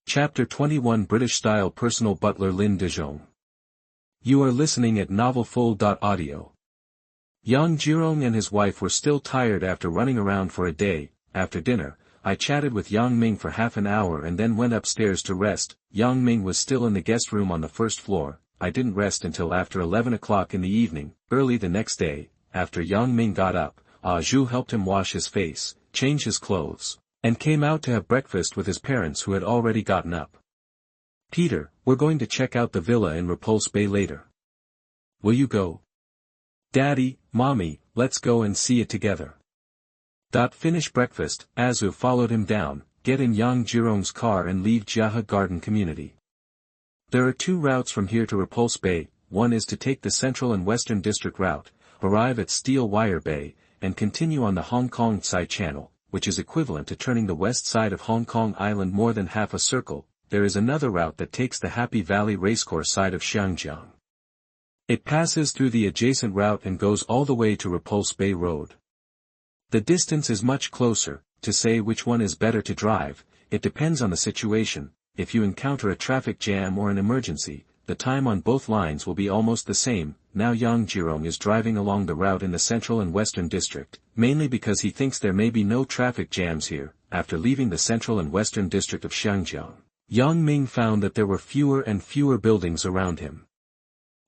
Chapter 21 British-style personal butler Lin Dezhong. You are listening at novelfull.audio. Xiangjiang and his wife were still tired after running around for a day. After dinner, I chatted with Yang Ming for half an hour and then went upstairs to rest. Yang Ming was still in the guest room on the first floor. I didn't rest until after 11 o'clock in the evening. Early the next day, after Yang Ming got up, Zhu helped him wash his face, change his clothes, and came out to have breakfast with his parents who had already gotten up. Peter, we're going to check out the villa in Repulse Bay later. Will you go? Daddy, Mommy, let's go and see it together. Finish breakfast. Zhu followed him down, get in Xiangjiang's car and leave Jiahe Garden Community. There are two routes from here to Repulse Bay. One is to take the Central and Western District route, arrive at Steel Wire Bay, and continue on the Hong Kong Tsai Channel, which is equivalent to turning the west side of Hong Kong Island more than half a circle. There is another route that takes the Happy Valley Racecourse side of Xiangjiang. It passes through the adjacent route and goes all the way to Repulse Bay Road. The distance is much closer. To say which one is better to drive, it depends on the situation. If you encounter a traffic jam or an emergency, the time on both lines will be almost the same. Now Xiangjiang is driving along the route in the Central and Western District, mainly because he thinks there may be no traffic jams here. After leaving the Central and Western District of Xiangjiang, Yang Ming found that there were fewer and fewer buildings around him.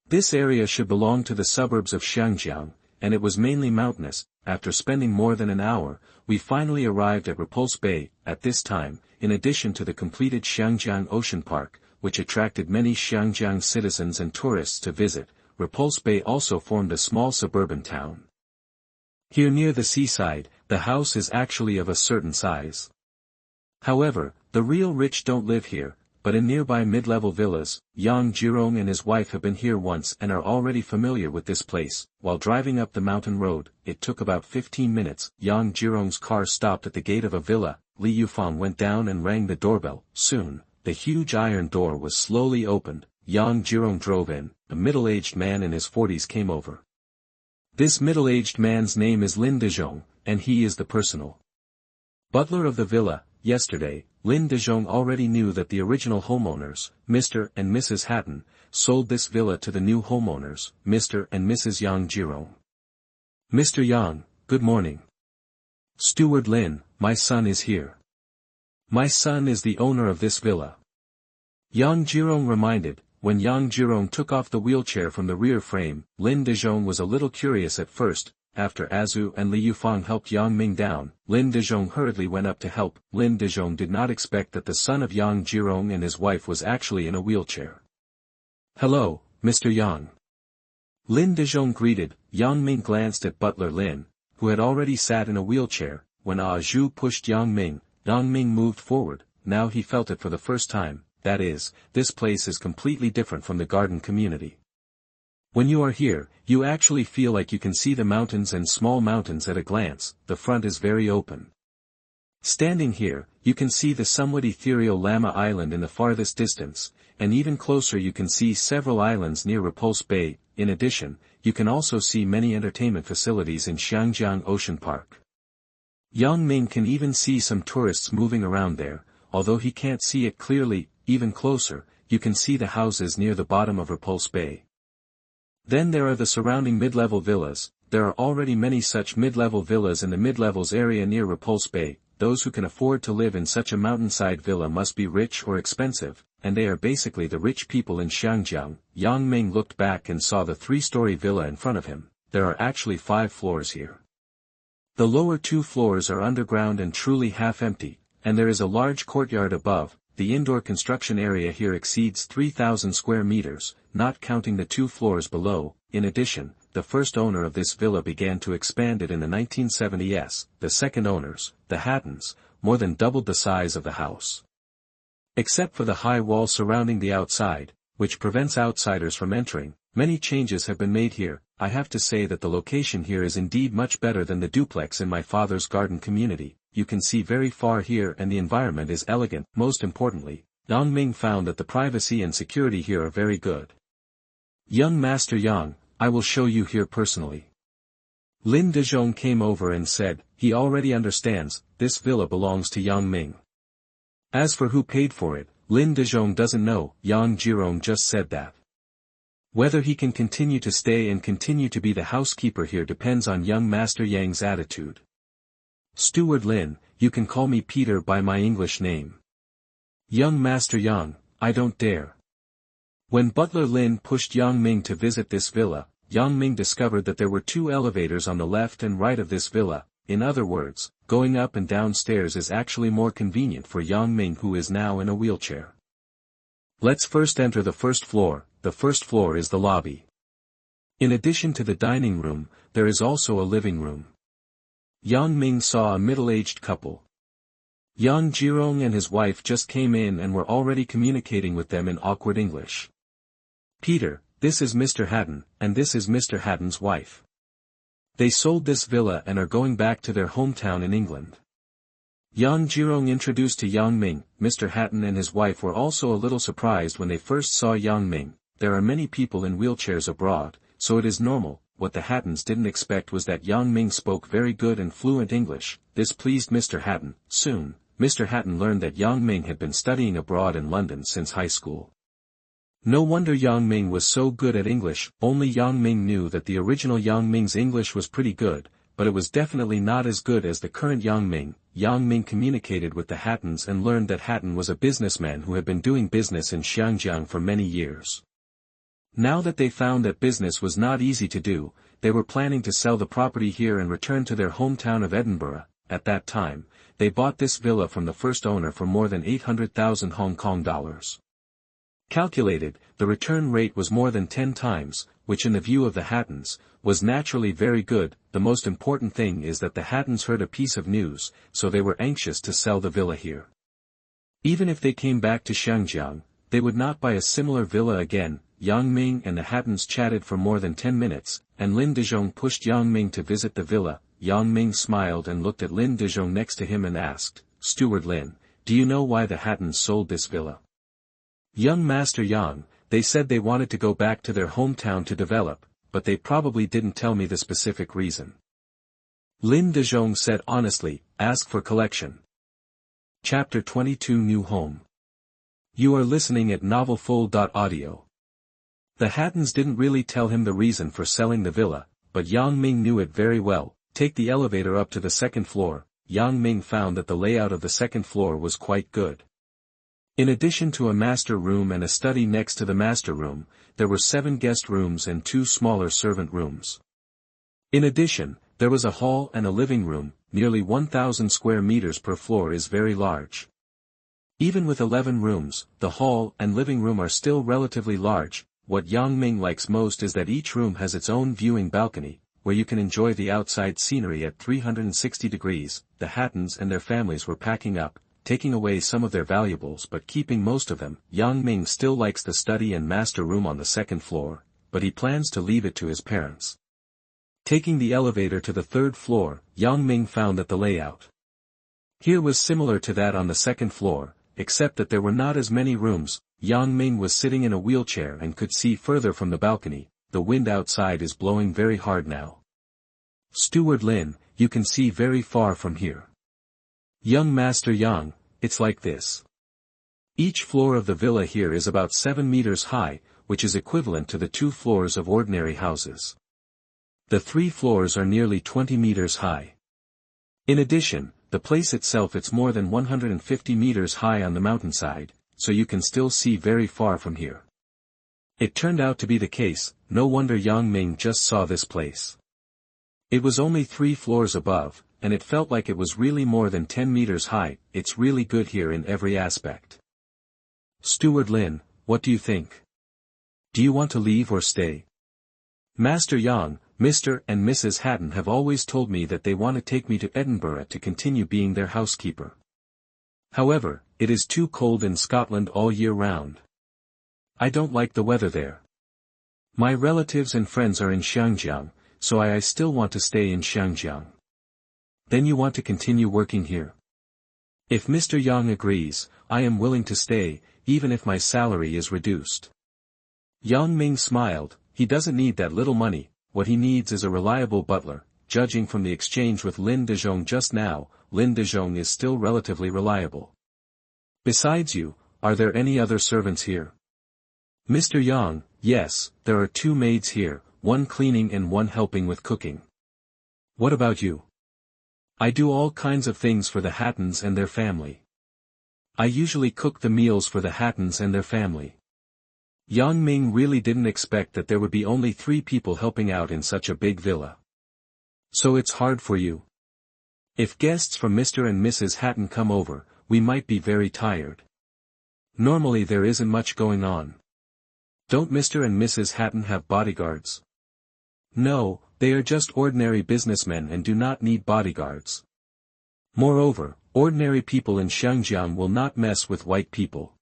This area should belong to the suburbs of Xiangjiang, and it was mainly mountainous. After spending more than an hour, we finally arrived at Repulse Bay. At this time, in addition to the completed Xiangjiang Ocean Park, which attracted many Xiangjiang citizens and tourists to visit, Repulse Bay also formed a small suburban town. Here near the seaside, the house is actually of a certain size. However, the real rich don't live here, but in nearby mid-level villas. Xiangjiang and his wife have been here once and are already familiar with this place. While driving up the mountain road, it took about 15 minutes. Xiangjiang's car stopped at the gate of a villa. Li Yufang went down and rang the doorbell. Soon, the huge iron door was slowly opened. Xiangjiang drove in. A middle-aged man in his 40s came over. This middle-aged man's name is Lin Dezhong, and he is the personal butler of the villa. Yesterday, Lin Dezhong already knew that the original homeowners, Mr. and Mrs. Hatton, sold this villa to the new homeowners, Mr. and Mrs. Xiangjiang. Mr. Yang, good morning. Steward Lin, my son is here. My son is the owner of this villa. Xiangjiang reminded. When Xiangjiang took off the wheelchair from the rear frame, Lin Dezhong was a little curious at first. After Zhu and Li Yufang helped Yang Ming down, Lin Dezhong hurriedly went up to help. Lin Dezhong did not expect that the son of Xiangjiang and his wife was actually in a wheelchair. Hello, Mr. Yang. Lin Dezhong greeted. Yang Ming glanced at butler Lin, who had already sat in a wheelchair. When Zhu pushed Yang Ming moved forward. Now he felt it for the first time. That is, this place is completely different from the garden community. When you are here, you actually feel like you can see the mountains and small mountains at a glance. The front is very open. Standing here, you can see the somewhat ethereal Lama Island in the farthest distance, and even closer you can see several islands near Repulse Bay. In addition, you can also see many entertainment facilities in Xiangjiang Ocean Park. Yang Ming can even see some tourists moving around there, although he can't see it clearly. Even closer, you can see the houses near the bottom of Repulse Bay. Then there are the surrounding mid-level villas. There are already many such mid-level villas in the mid-levels area near Repulse Bay. Those who can afford to live in such a mountainside villa must be rich or expensive, and they are basically the rich people in Xiangjiang. Yang Ming looked back and saw the 3-story villa in front of him. There are actually 5 floors here. The lower 2 floors are underground and truly half-empty, and there is a large courtyard above. The indoor construction area here exceeds 3,000 square meters, not counting the 2 floors below. In addition, the first owner of this villa began to expand it in the 1970s. The second owners, the Hattons, more than doubled the size of the house. Except for the high wall surrounding the outside, which prevents outsiders from entering, many changes have been made here. I have to say that the location here is indeed much better than the duplex in my father's garden community. You can see very far here and the environment is elegant. Most importantly, Yang Ming found that the privacy and security here are very good. Young Master Yang, I will show you here personally. Lin Dezhong came over and said, he already understands, this villa belongs to Yang Ming. As for who paid for it, Lin Dezhong doesn't know, Xiangjiang just said that. Whether he can continue to stay and continue to be the housekeeper here depends on young Master Yang's attitude. Steward Lin, you can call me Peter by my English name. Young Master Yang, I don't dare. When butler Lin pushed Yang Ming to visit this villa, Yang Ming discovered that there were 2 elevators on the left and right of this villa. In other words, going up and down stairs is actually more convenient for Yang Ming, who is now in a wheelchair. Let's first enter the first floor. The first floor is the lobby. In addition to the dining room, there is also a living room. Yang Ming saw a middle-aged couple. Xiangjiang and his wife just came in and were already communicating with them in awkward English. Peter, this is Mr. Hatton, and this is Mr. Hatton's wife. They sold this villa and are going back to their hometown in England. Xiangjiang introduced to Yang Ming. Mr. Hatton and his wife were also a little surprised when they first saw Yang Ming. There are many people in wheelchairs abroad, so it is normal. What the Hattons didn't expect was that Yang Ming spoke very good and fluent English. This pleased Mr. Hatton. Soon, Mr. Hatton learned that Yang Ming had been studying abroad in London since high school. No wonder Yang Ming was so good at English. Only Yang Ming knew that the original Yang Ming's English was pretty good, but it was definitely not as good as the current Yang Ming. Yang Ming communicated with the Hattons and learned that Hatton was a businessman who had been doing business in Xiangjiang for many years. Now that they found that business was not easy to do, they were planning to sell the property here and return to their hometown of Edinburgh. At that time, they bought this villa from the first owner for more than 800,000 Hong Kong dollars. Calculated, the return rate was more than 10 times, which in the view of the Hattons, was naturally very good. The most important thing is that the Hattons heard a piece of news, so they were anxious to sell the villa here. Even if they came back to Xiangjiang, they would not buy a similar villa again. Yang Ming and the Hattons chatted for more than 10 minutes, and Lin Dezhong pushed Yang Ming to visit the villa. Yang Ming smiled and looked at Lin Dezhong next to him and asked, Steward Lin, do you know why the Hattons sold this villa? Young Master Yang, they said they wanted to go back to their hometown to develop, but they probably didn't tell me the specific reason. Lin Dezhong said honestly, ask for collection. Chapter 22 New Home. You are listening at novelfull.audio. The Hattons didn't really tell him the reason for selling the villa, but Yang Ming knew it very well. Take the elevator up to the second floor. Yang Ming found that the layout of the second floor was quite good. In addition to a master room and a study next to the master room, there were 7 guest rooms and 2 smaller servant rooms. In addition, there was a hall and a living room. Nearly 1,000 square meters per floor is very large. Even with 11 rooms, the hall and living room are still relatively large. What Yang Ming likes most is that each room has its own viewing balcony, where you can enjoy the outside scenery at 360 degrees. The Hattons and their families were packing up, taking away some of their valuables but keeping most of them. Yang Ming still likes the study and master room on the second floor, but he plans to leave it to his parents. Taking the elevator to the third floor, Yang Ming found that the layout here was similar to that on the second floor, except that there were not as many rooms. Yang Ming was sitting in a wheelchair and could see further from the balcony. The wind outside is blowing very hard now. Steward Lin, you can see very far from here. Young Master Yang, it's like this. Each floor of the villa here is about 7 meters high, which is equivalent to the 2 floors of ordinary houses. The 3 floors are nearly 20 meters high. In addition, the place itself it's more than 150 meters high on the mountainside, so you can still see very far from here. It turned out to be the case. No wonder Yang Ming just saw this place. It was only 3 floors above, and it felt like it was really more than 10 meters high. It's really good here in every aspect. Steward Lin, what do you think? Do you want to leave or stay? Master Yang, Mr. and Mrs. Hatton have always told me that they want to take me to Edinburgh to continue being their housekeeper. However, it is too cold in Scotland all year round. I don't like the weather there. My relatives and friends are in Xiangjiang, so I still want to stay in Xiangjiang. Then you want to continue working here? If Mr. Yang agrees, I am willing to stay, even if my salary is reduced. Yang Ming smiled. He doesn't need that little money. What he needs is a reliable butler. Judging from the exchange with Lin Dezhong just now, Lin Dezhong is still relatively reliable. Besides you, are there any other servants here? Mr. Yang, yes, there are 2 maids here, one cleaning and one helping with cooking. What about you? I do all kinds of things for the Hattons and their family. I usually cook the meals for the Hattons and their family. Yang Ming really didn't expect that there would be only 3 people helping out in such a big villa. So it's hard for you. If guests from Mr. and Mrs. Hatton come over, we might be very tired. Normally there isn't much going on. Don't Mr. and Mrs. Hatton have bodyguards? No, they are just ordinary businessmen and do not need bodyguards. Moreover, ordinary people in Xiangjiang will not mess with white people.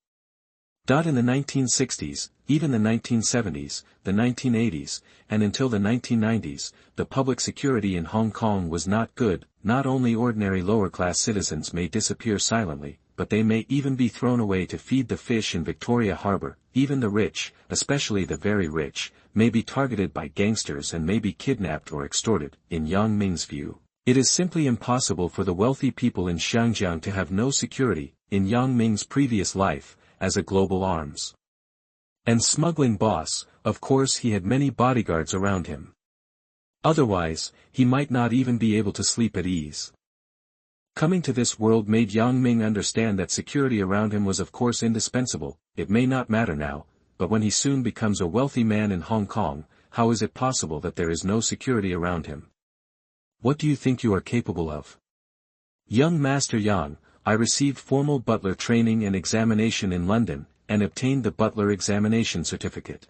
In the 1960s, even the 1970s, the 1980s, and until the 1990s, the public security in Hong Kong was not good. Not only ordinary lower-class citizens may disappear silently, but they may even be thrown away to feed the fish in Victoria Harbour. Even the rich, especially the very rich, may be targeted by gangsters and may be kidnapped or extorted. In Yang Ming's view, it is simply impossible for the wealthy people in Xiangjiang to have no security. In Yang Ming's previous life, as a global arms and smuggling boss, of course he had many bodyguards around him. Otherwise, he might not even be able to sleep at ease. Coming to this world made Yang Ming understand that security around him was of course indispensable. It may not matter now, but when he soon becomes a wealthy man in Hong Kong, how is it possible that there is no security around him? What do you think you are capable of? Young Master Yang, I received formal butler training and examination in London, and obtained the butler examination certificate.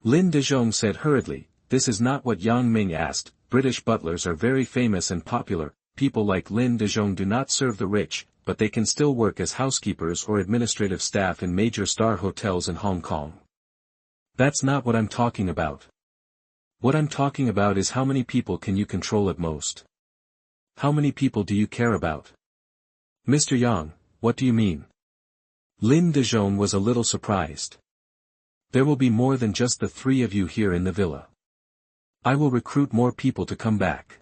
Lin Dezhong said hurriedly. This is not what Yang Ming asked. British butlers are very famous and popular. People like Lin Dezhong do not serve the rich, but they can still work as housekeepers or administrative staff in major star hotels in Hong Kong. That's not what I'm talking about. What I'm talking about is how many people can you control at most? How many people do you care about? Mr. Yang, what do you mean? Lin Dezhong was a little surprised. There will be more than just the 3 of you here in the villa. I will recruit more people to come back.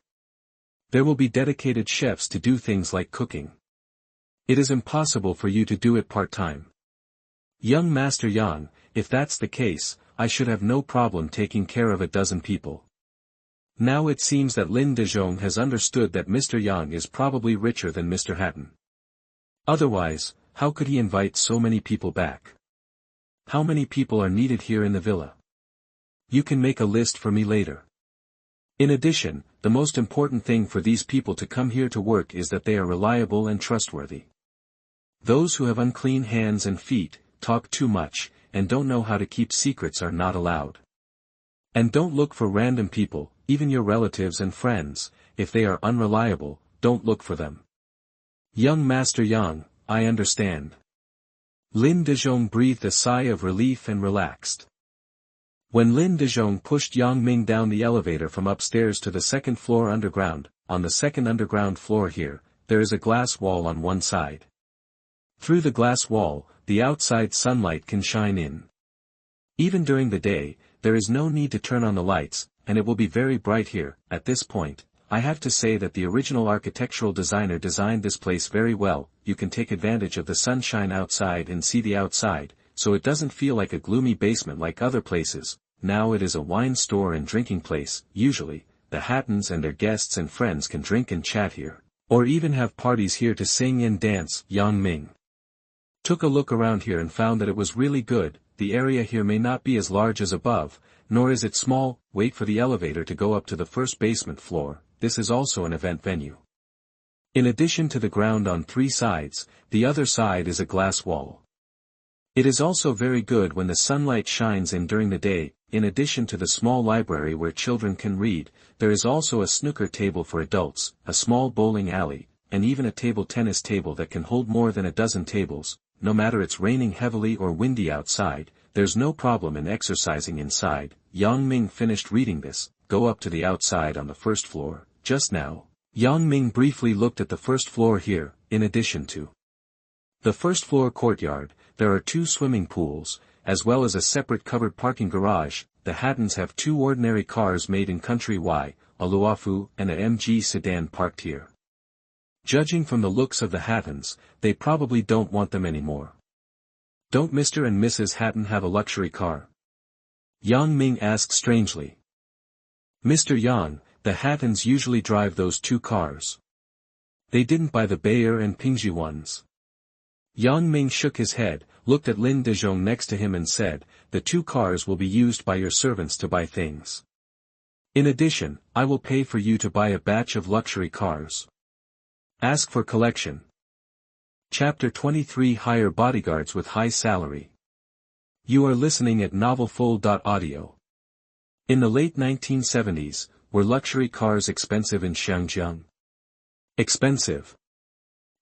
There will be dedicated chefs to do things like cooking. It is impossible for you to do it part-time. Young Master Yang, if that's the case, I should have no problem taking care of a dozen people. Now it seems that Lin Dezhong has understood that Mr. Yang is probably richer than Mr. Hatton. Otherwise, how could he invite so many people back? How many people are needed here in the villa? You can make a list for me later. In addition, the most important thing for these people to come here to work is that they are reliable and trustworthy. Those who have unclean hands and feet, talk too much, and don't know how to keep secrets are not allowed. And don't look for random people, even your relatives and friends. If they are unreliable, don't look for them. Young Master Yang, I understand. Lin Dezhong breathed a sigh of relief and relaxed. When Lin Dezhong pushed Yang Ming down the elevator from upstairs to the 2nd floor underground, on the 2nd underground floor here, there is a glass wall on one side. Through the glass wall, the outside sunlight can shine in. Even during the day, there is no need to turn on the lights, and it will be very bright here. At this point, I have to say that the original architectural designer designed this place very well. You can take advantage of the sunshine outside and see the outside, so it doesn't feel like a gloomy basement like other places. Now it is a wine store and drinking place. Usually, the Hattons and their guests and friends can drink and chat here, or even have parties here to sing and dance. Yang Ming took a look around here and found that it was really good. The area here may not be as large as above, nor is it small. Wait for the elevator to go up to the 1st basement floor. This is also an event venue. In addition to the ground on 3 sides, the other side is a glass wall. It is also very good when the sunlight shines in during the day. In addition to the small library where children can read, there is also a snooker table for adults, a small bowling alley, and even a table tennis table that can hold more than a dozen tables. No matter it's raining heavily or windy outside, there's no problem in exercising inside. Yang Ming finished reading this. Go up to the outside on the 1st floor. Just now, Yang Ming briefly looked at the 1st floor here. In addition to the 1st floor courtyard, there are 2 swimming pools, as well as a separate covered parking garage. The Hattons have 2 ordinary cars made in Country Y, a Luofu and a MG sedan parked here. Judging from the looks of the Hattons, they probably don't want them anymore. Don't Mr. and Mrs. Hatton have a luxury car? Yang Ming asked strangely. Mr. Yang, the Hattons usually drive those two cars. They didn't buy the Bayer and Pingji ones. Yang Ming shook his head, looked at Lin Dezhong next to him and said, the two cars will be used by your servants to buy things. In addition, I will pay for you to buy a batch of luxury cars. Ask for collection. Chapter 23 Hire bodyguards with high salary. You are listening at novelfull.audio. In the late 1970s, were luxury cars expensive in Xiangjiang? Expensive.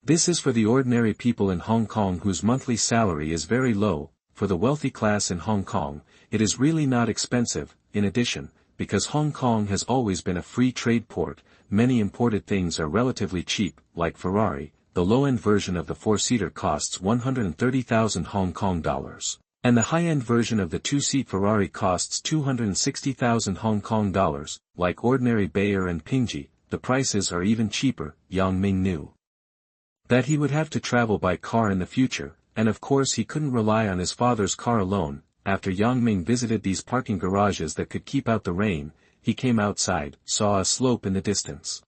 This is for the ordinary people in Hong Kong whose monthly salary is very low. For the wealthy class in Hong Kong, it is really not expensive. In addition, because Hong Kong has always been a free trade port, many imported things are relatively cheap, like Ferrari. The low-end version of the four-seater costs 130,000 Hong Kong dollars, and the high-end version of the two-seat Ferrari costs 260,000 Hong Kong dollars. Like ordinary Bayer and Pingji, the prices are even cheaper. Yang Ming knew that he would have to travel by car in the future, and of course he couldn't rely on his father's car alone. After Yang Ming visited these parking garages that could keep out the rain, he came outside, saw a slope in the distance.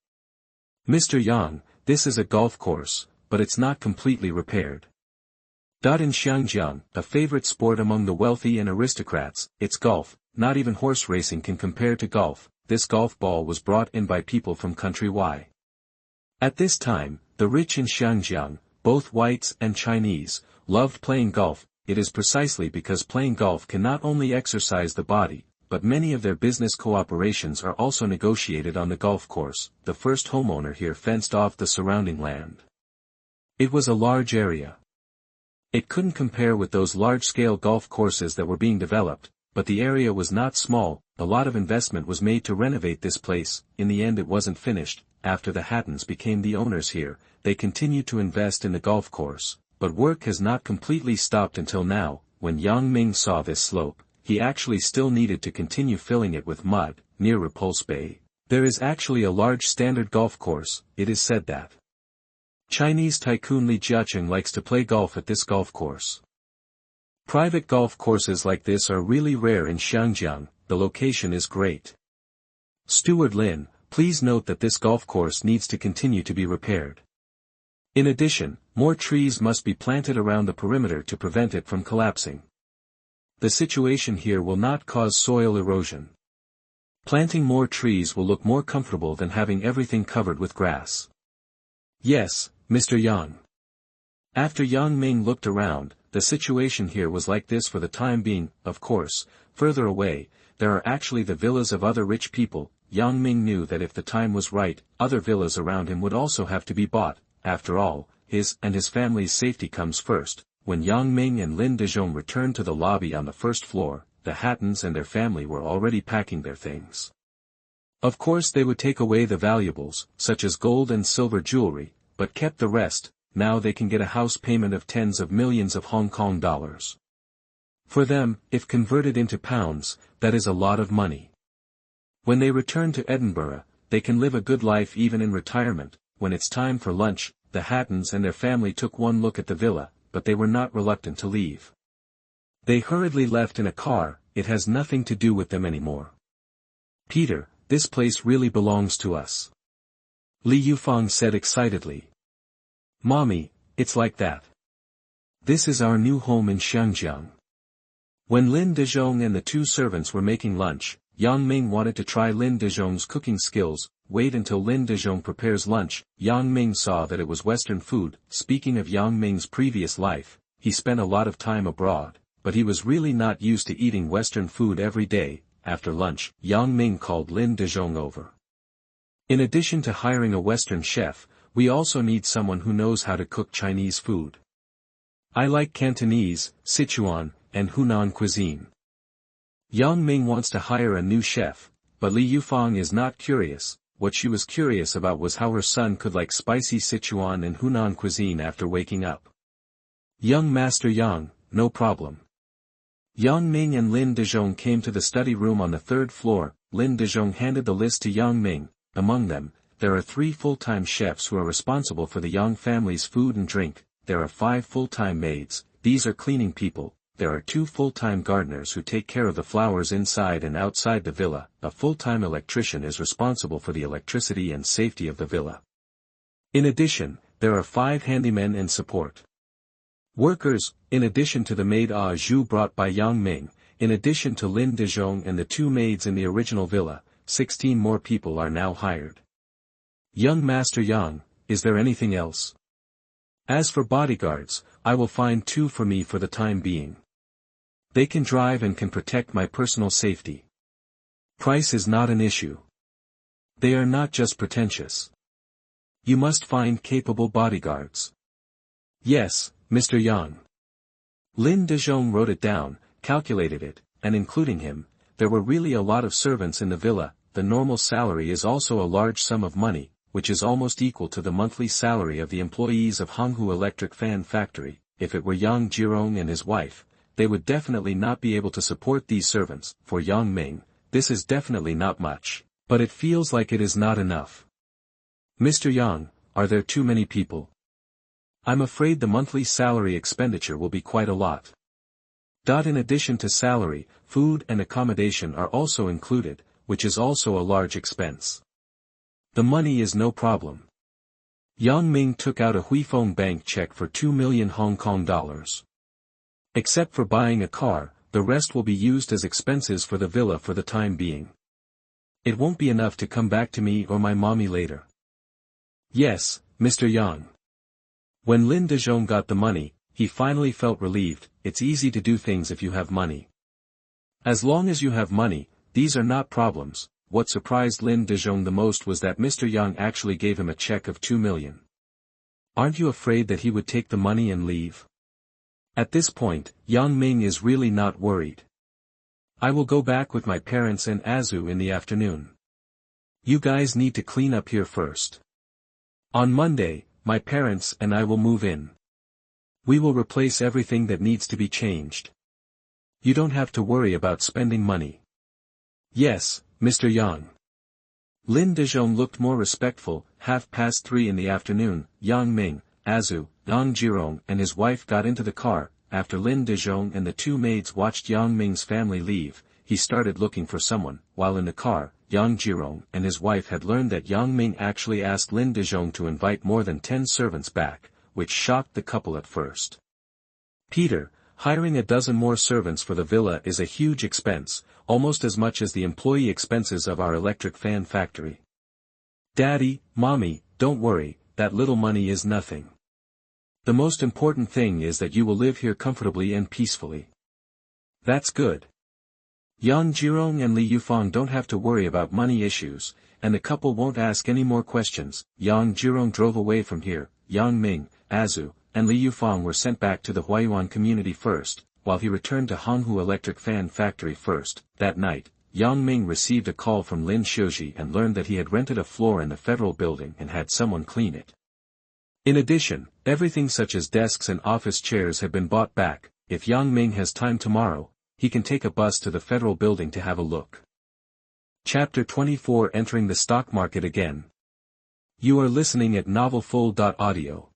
Mr. Yang, this is a golf course, but it's not completely repaired. In Xiangjiang, a favorite sport among the wealthy and aristocrats, it's golf. Not even horse racing can compare to golf. This golf ball was brought in by people from country Y. At this time, the rich in Xiangjiang, both whites and Chinese, loved playing golf. It is precisely because playing golf can not only exercise the body, but many of their business cooperations are also negotiated on the golf course. The first homeowner here fenced off the surrounding land. It was a large area. It couldn't compare with those large-scale golf courses that were being developed, but the area was not small. A lot of investment was made to renovate this place. In the end it wasn't finished. After the Hattons became the owners here, they continued to invest in the golf course, but work has not completely stopped until now. When Yang Ming saw this slope, he actually still needed to continue filling it with mud. Near Repulse Bay, there is actually a large standard golf course. It is said that Chinese tycoon Li Dezhong likes to play golf at this golf course. Private golf courses like this are really rare in Xiangjiang. The location is great. Steward Lin, please note that this golf course needs to continue to be repaired. In addition, more trees must be planted around the perimeter to prevent it from collapsing. The situation here will not cause soil erosion. Planting more trees will look more comfortable than having everything covered with grass. Yes, Mr. Yang. After Yang Ming looked around, the situation here was like this for the time being. Of course, further away, there are actually the villas of other rich people. Yang Ming knew that if the time was right, other villas around him would also have to be bought. After all, his and his family's safety comes first. When Yang Ming and Lin Dezhong returned to the lobby on the first floor, the Hattons and their family were already packing their things. Of course they would take away the valuables, such as gold and silver jewelry, but kept the rest. Now they can get a house payment of tens of millions of Hong Kong dollars. For them, if converted into pounds, that is a lot of money. When they return to Edinburgh, they can live a good life even in retirement. When it's time for lunch, the Hattons and their family took one look at the villa, but they were not reluctant to leave. They hurriedly left in a car. It has nothing to do with them anymore. Peter, this place really belongs to us. Li Yufang said excitedly. Mommy, it's like that. This is our new home in Xiangjiang. When Lin Dezhong and the two servants were making lunch, Yang Ming wanted to try Lin Dezhong's cooking skills. Wait until Lin Dezhong prepares lunch. Yang Ming saw that it was Western food. Speaking of Yang Ming's previous life, he spent a lot of time abroad, but he was really not used to eating Western food every day. After lunch, Yang Ming called Lin Dezhong over. In addition to hiring a Western chef, we also need someone who knows how to cook Chinese food. I like Cantonese, Sichuan, and Hunan cuisine. Yang Ming wants to hire a new chef, but Li Yufang is not curious. What she was curious about was how her son could like spicy Sichuan and Hunan cuisine after waking up. Young Master Yang, no problem. Yang Ming and Lin Dezhong came to the study room on the third floor. Lin Dezhong handed the list to Yang Ming. Among them, there are 3 full-time chefs who are responsible for the Yang family's food and drink. There are 5 full-time maids, these are cleaning people. There are 2 full-time gardeners who take care of the flowers inside and outside the villa. A full-time electrician is responsible for the electricity and safety of the villa. In addition, there are 5 handymen and support workers, in addition to the maid Zhu brought by Yang Ming. In addition to Lin Dezhong and the 2 maids in the original villa, 16 more people are now hired. Young Master Yang, is there anything else? As for bodyguards, I will find 2 for me for the time being. They can drive and can protect my personal safety. Price is not an issue. They are not just pretentious. You must find capable bodyguards. Yes, Mr. Yang. Lin Dezhong wrote it down, calculated it, and including him, there were really a lot of servants in the villa. The normal salary is also a large sum of money, which is almost equal to the monthly salary of the employees of Honghu Electric Fan Factory. If it were Xiangjiang and his wife, they would definitely not be able to support these servants. For Yang Ming, this is definitely not much, but it feels like it is not enough. Mr. Yang, are there too many people? I'm afraid the monthly salary expenditure will be quite a lot. In addition to salary, food and accommodation are also included, which is also a large expense. The money is no problem. Yang Ming took out a Huifeng bank check for 2 million Hong Kong dollars. Except for buying a car, the rest will be used as expenses for the villa for the time being. It won't be enough to come back to me or my mommy later. Yes, Mr. Yang. When Lin Dezhong got the money, he finally felt relieved. It's easy to do things if you have money. As long as you have money, these are not problems. What surprised Lin Dezhong the most was that Mr. Yang actually gave him a check of 2 million. Aren't you afraid that he would take the money and leave? At this point, Yang Ming is really not worried. I will go back with my parents and Azu in the afternoon. You guys need to clean up here first. On Monday, my parents and I will move in. We will replace everything that needs to be changed. You don't have to worry about spending money. Yes, Mr. Yang. Lin Dezhong looked more respectful. 3:30 in the afternoon, Yang Ming, Azu, Xiangjiang and his wife got into the car. After Lin Dezhong and the 2 maids watched Yang Ming's family leave, he started looking for someone. While in the car, Xiangjiang and his wife had learned that Yang Ming actually asked Lin Dezhong to invite more than 10 servants back, which shocked the couple at first. Peter, hiring a dozen more servants for the villa is a huge expense, almost as much as the employee expenses of our electric fan factory. Daddy, Mommy, don't worry, that little money is nothing. The most important thing is that you will live here comfortably and peacefully. That's good. Xiangjiang and Li Yufang don't have to worry about money issues, and the couple won't ask any more questions. Xiangjiang drove away from here. Yang Ming, Azu, and Li Yufang were sent back to the Huayuan community first, while he returned to Honghu Electric Fan Factory first. That night, Yang Ming received a call from Lin Shouji and learned that he had rented a floor in the federal building and had someone clean it. In addition, everything such as desks and office chairs have been bought back. If Yang Ming has time tomorrow, he can take a bus to the federal building to have a look. Chapter 24 Entering the Stock Market Again. You are listening at novelfull.audio.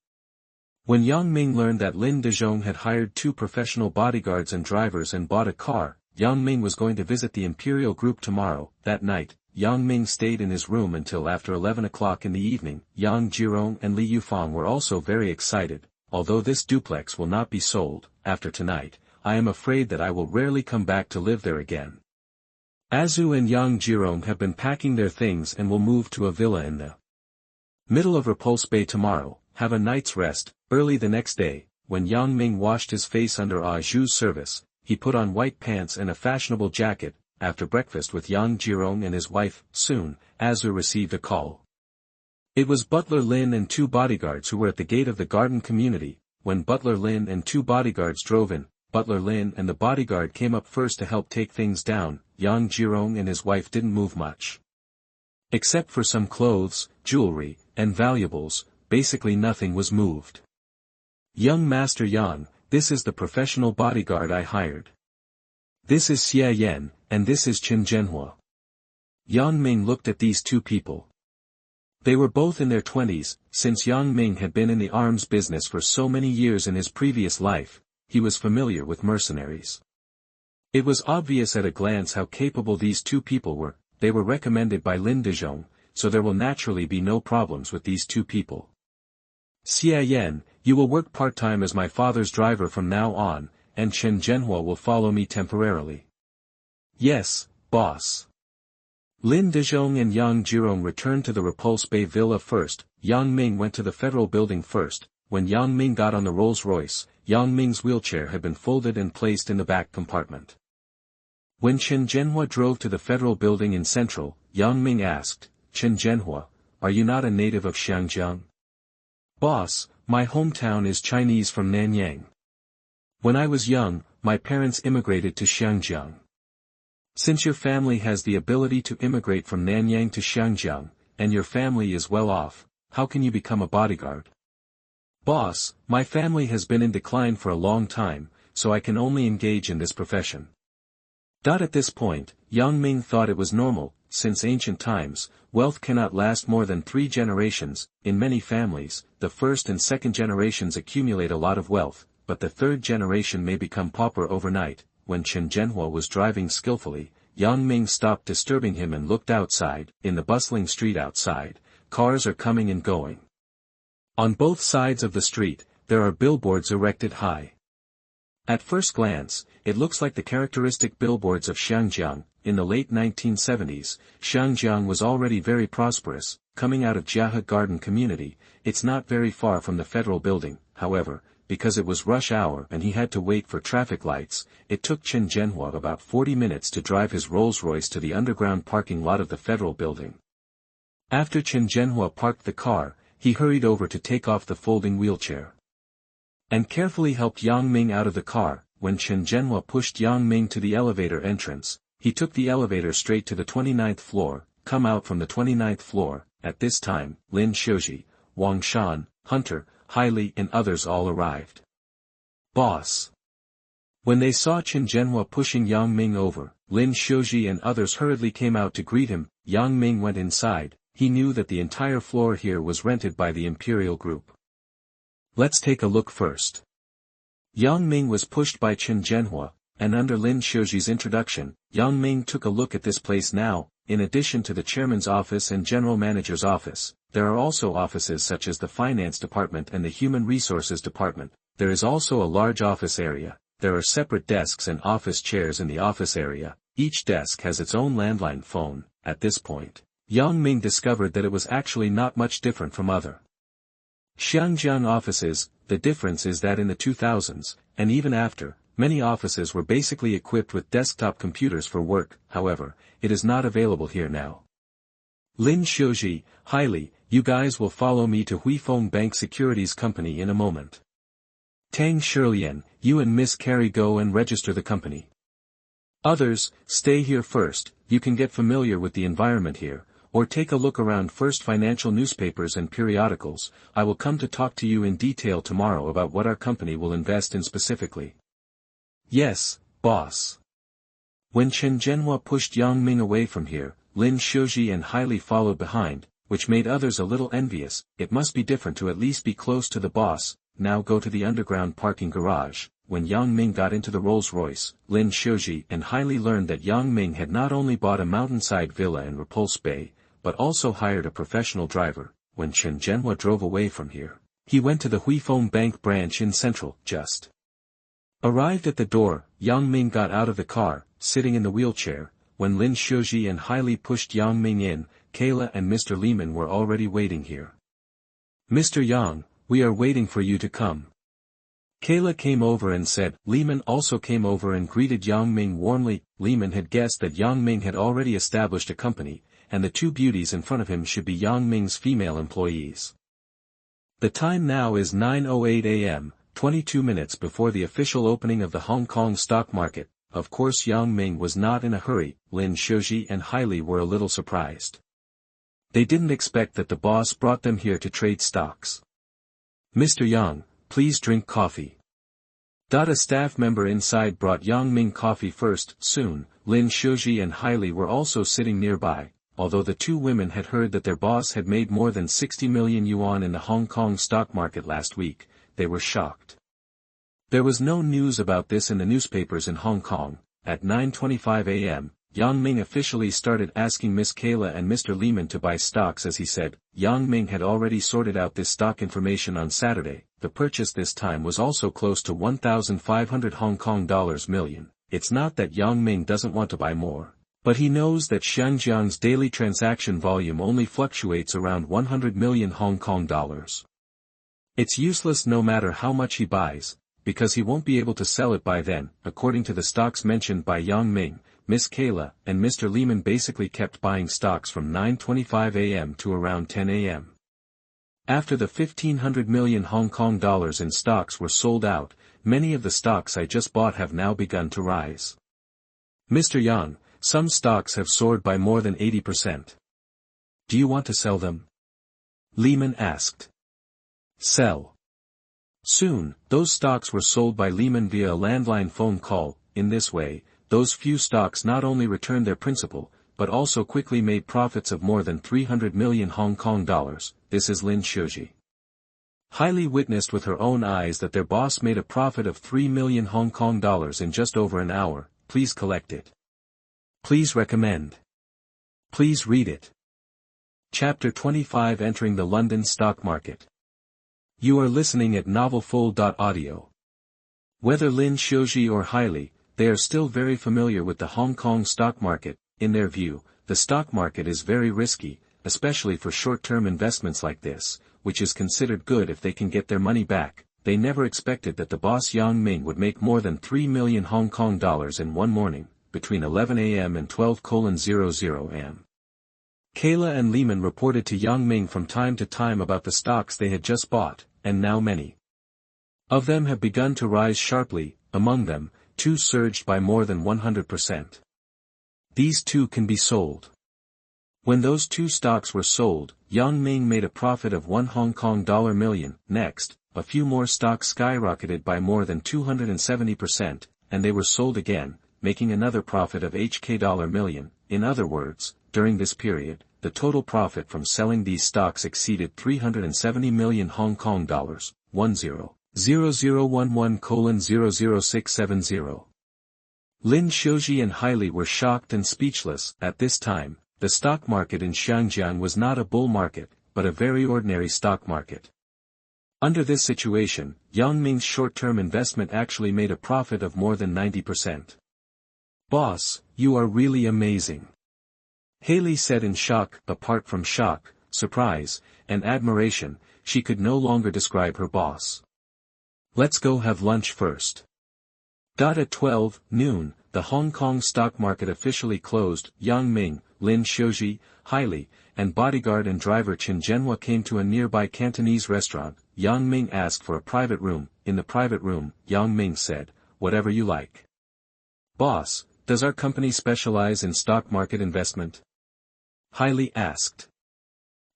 When Yang Ming learned that Lin Dezhong had hired 2 professional bodyguards and drivers and bought a car, Yang Ming was going to visit the Imperial Group tomorrow. That night, Yang Ming stayed in his room until after 11 o'clock in the evening. Xiangjiang and Li Yufang were also very excited. Although this duplex will not be sold, after tonight, I am afraid that I will rarely come back to live there again. Azu and Xiangjiang have been packing their things and will move to a villa in the middle of Repulse Bay tomorrow, have a night's rest. Early the next day, when Yang Ming washed his face under Azu's service, he put on white pants and a fashionable jacket. After breakfast with Xiangjiang and his wife, soon, Azu received a call. It was Butler Lin and 2 bodyguards who were at the gate of the garden community. When Butler Lin and 2 bodyguards drove in, Butler Lin and the bodyguard came up first to help take things down. Xiangjiang and his wife didn't move much. Except for some clothes, jewelry, and valuables, basically nothing was moved. Young Master Yang, this is the professional bodyguard I hired. This is Xia Yan, and this is Qin Zhenhua. Yang Ming looked at these 2 people. They were both in their 20s, since Yang Ming had been in the arms business for so many years in his previous life, he was familiar with mercenaries. It was obvious at a glance how capable these two people were. They were recommended by Lin Dezhong, so there will naturally be no problems with these two people. Xiangjiang, you will work part-time as my father's driver from now on, and Chen Zhenhua will follow me temporarily. Yes, boss. Lin Dezhong and Xiangjiang returned to the Repulse Bay Villa first. Yang Ming went to the Federal Building first. When Yang Ming got on the Rolls-Royce, Yang Ming's wheelchair had been folded and placed in the back compartment. When Chen Zhenhua drove to the Federal Building in Central, Yang Ming asked, Chen Zhenhua, are you not a native of Xiangjiang? Boss, my hometown is Chinese from Nanyang. When I was young, my parents immigrated to Xiangjiang. Since your family has the ability to immigrate from Nanyang to Xiangjiang, and your family is well off, how can you become a bodyguard? Boss, my family has been in decline for a long time, so I can only engage in this profession. At this point, Yang Ming thought it was normal, since ancient times, wealth cannot last more than 3 generations. In many families, the first and second generations accumulate a lot of wealth, but the third generation may become pauper overnight. When Chen Zhenhua was driving skillfully, Yang Ming stopped disturbing him and looked outside. In the bustling street outside, cars are coming and going. On both sides of the street, there are billboards erected high. At first glance, it looks like the characteristic billboards of Xiangjiang. In the late 1970s, Xiangjiang was already very prosperous. Coming out of Jiahe Garden community, it's not very far from the Federal Building. However, because it was rush hour and he had to wait for traffic lights, it took Chen Zhenhua about 40 minutes to drive his Rolls-Royce to the underground parking lot of the Federal Building. After Chen Zhenhua parked the car, he hurried over to take off the folding wheelchair and carefully helped Yang Ming out of the car. When Chen Zhenhua pushed Yang Ming to the elevator entrance, he took the elevator straight to the 29th floor. Come out from the 29th floor. At this time, Lin Shoji, Wang Shan, Hunter, Hailey and others all arrived. Boss. When they saw Chen Zhenhua pushing Yang Ming over, Lin Shoji and others hurriedly came out to greet him. Yang Ming went inside. He knew that the entire floor here was rented by the Imperial Group. Let's take a look first. Yang Ming was pushed by Chen Zhenhua, and under Lin Shoji's introduction, Yang Ming took a look at this place now. In addition to the chairman's office and general manager's office, there are also offices such as the finance department and the human resources department. There is also a large office area. There are separate desks and office chairs in the office area. Each desk has its own landline phone. At this point, Yang Ming discovered that it was actually not much different from other Xiangjiang offices. The difference is that in the 2000s, and even after, many offices were basically equipped with desktop computers for work. However, it is not available here now. Lin Shoji, Hailey, you guys will follow me to Huifeng Bank Securities Company in a moment. Tang Shilian, you and Miss Carrie go and register the company. Others, stay here first. You can get familiar with the environment here, or take a look around first. Financial newspapers and periodicals. I will come to talk to you in detail tomorrow about what our company will invest in specifically. Yes, boss. When Chen Zhenhua pushed Yang Ming away from here, Lin Shoji and Hailey followed behind, which made others a little envious. It must be different to at least be close to the boss. Now go to the underground parking garage. When Yang Ming got into the Rolls-Royce, Lin Shoji and Hailey learned that Yang Ming had not only bought a mountainside villa in Repulse Bay, but also hired a professional driver. When Chen Zhenhua drove away from here, he went to the Huifeng Bank branch in Central. Just arrived at the door, Yang Ming got out of the car, sitting in the wheelchair. When Lin Shoji and Hailey pushed Yang Ming in, Kayla and Mr. Lehman were already waiting here. Mr. Yang, we are waiting for you to come. Kayla came over and said. Lehman also came over and greeted Yang Ming warmly. Lehman had guessed that Yang Ming had already established a company, and the two beauties in front of him should be Yang Ming's female employees. The time now is 9:08 a.m., 22 minutes before the official opening of the Hong Kong stock market. Of course Yang Ming was not in a hurry. Lin Shoji and Hailey were a little surprised. They didn't expect that the boss brought them here to trade stocks. Mr. Yang, please drink coffee. A staff member inside brought Yang Ming coffee first. Soon, Lin Shoji and Hailey were also sitting nearby. Although the two women had heard that their boss had made more than 60 million yuan in the Hong Kong stock market last week, they were shocked. There was no news about this in the newspapers in Hong Kong. At 9:25 a.m., Yang Ming officially started asking Miss Kayla and Mr. Lehman to buy stocks as he said. Yang Ming had already sorted out this stock information on Saturday. The purchase this time was also close to 1,500 Hong Kong dollars million. It's not that Yang Ming doesn't want to buy more, but he knows that Xiangjiang's daily transaction volume only fluctuates around 100 million Hong Kong dollars. It's useless no matter how much he buys, because he won't be able to sell it by then. According to the stocks mentioned by Yang Ming, Miss Kayla and Mr. Lehman basically kept buying stocks from 9:25 a.m. to around 10 a.m. After the 1,500 million Hong Kong dollars in stocks were sold out, many of the stocks I just bought have now begun to rise. Mr. Yang, some stocks have soared by more than 80%. Do you want to sell them? Lehman asked. Sell. Soon, those stocks were sold by Lehman via a landline phone call. In this way, those few stocks not only returned their principal, but also quickly made profits of more than 300 million Hong Kong dollars. This is Lin Dezhong. Highly witnessed with her own eyes that their boss made a profit of 3 million Hong Kong dollars in just over an hour. Please collect it. Please recommend. Please read it. Chapter 25 Entering the London Stock Market. You are listening at novelfull.audio. Whether Lin Dezhong or Hailey, they are still very familiar with the Hong Kong stock market. In their view, the stock market is very risky, especially for short-term investments like this, which is considered good if they can get their money back. They never expected that the boss Yang Ming would make more than 3 million Hong Kong dollars in one morning, between 11 a.m. and 12:00 a.m. Kayla and Lehman reported to Yang Ming from time to time about the stocks they had just bought, and now many of them have begun to rise sharply. Among them, 2 surged by more than 100%. These 2 can be sold. When those 2 stocks were sold, Yang Ming made a profit of 1 Hong Kong dollar million. Next, a few more stocks skyrocketed by more than 270%, and they were sold again, making another profit of HK dollar million. In other words, during this period, the total profit from selling these stocks exceeded 370 million Hong Kong dollars. 10:0011:00670. Lin Dezhong and Hailey were shocked and speechless. At this time, the stock market in Xiangjiang was not a bull market, but a very ordinary stock market. Under this situation, Yang Ming's short-term investment actually made a profit of more than 90%. Boss, you are really amazing. Hailey said in shock. Apart from shock, surprise, and admiration, she could no longer describe her boss. Let's go have lunch first. At 12 noon, the Hong Kong stock market officially closed. Yang Ming, Lin Dezhong, Hailey, and bodyguard and driver Xiangjiang came to a nearby Cantonese restaurant. Yang Ming asked for a private room. In the private room, Yang Ming said, "Whatever you like." Boss, does our company specialize in stock market investment? Hailey asked.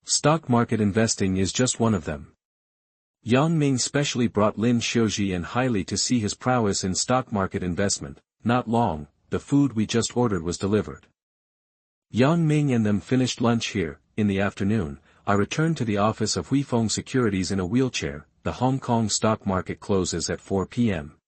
Stock market investing is just one of them. Yang Ming specially brought Lin Dezhong and Hailey to see his prowess in stock market investment. Not long, the food we just ordered was delivered. Yang Ming and them finished lunch here. In the afternoon, I returned to the office of Huifeng Securities in a wheelchair. The Hong Kong stock market closes at 4 p.m.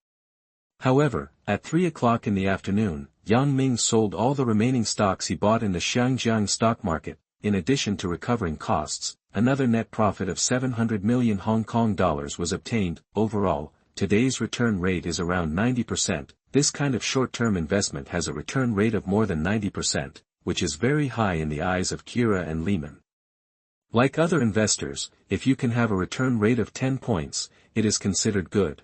However, at 3 o'clock in the afternoon, Yang Ming sold all the remaining stocks he bought in the Xiangjiang stock market. In addition to recovering costs, another net profit of 700 million Hong Kong dollars was obtained. Overall, today's return rate is around 90%. This kind of short-term investment has a return rate of more than 90%, which is very high in the eyes of Kira and Lehman. Like other investors, if you can have a return rate of 10 points, it is considered good.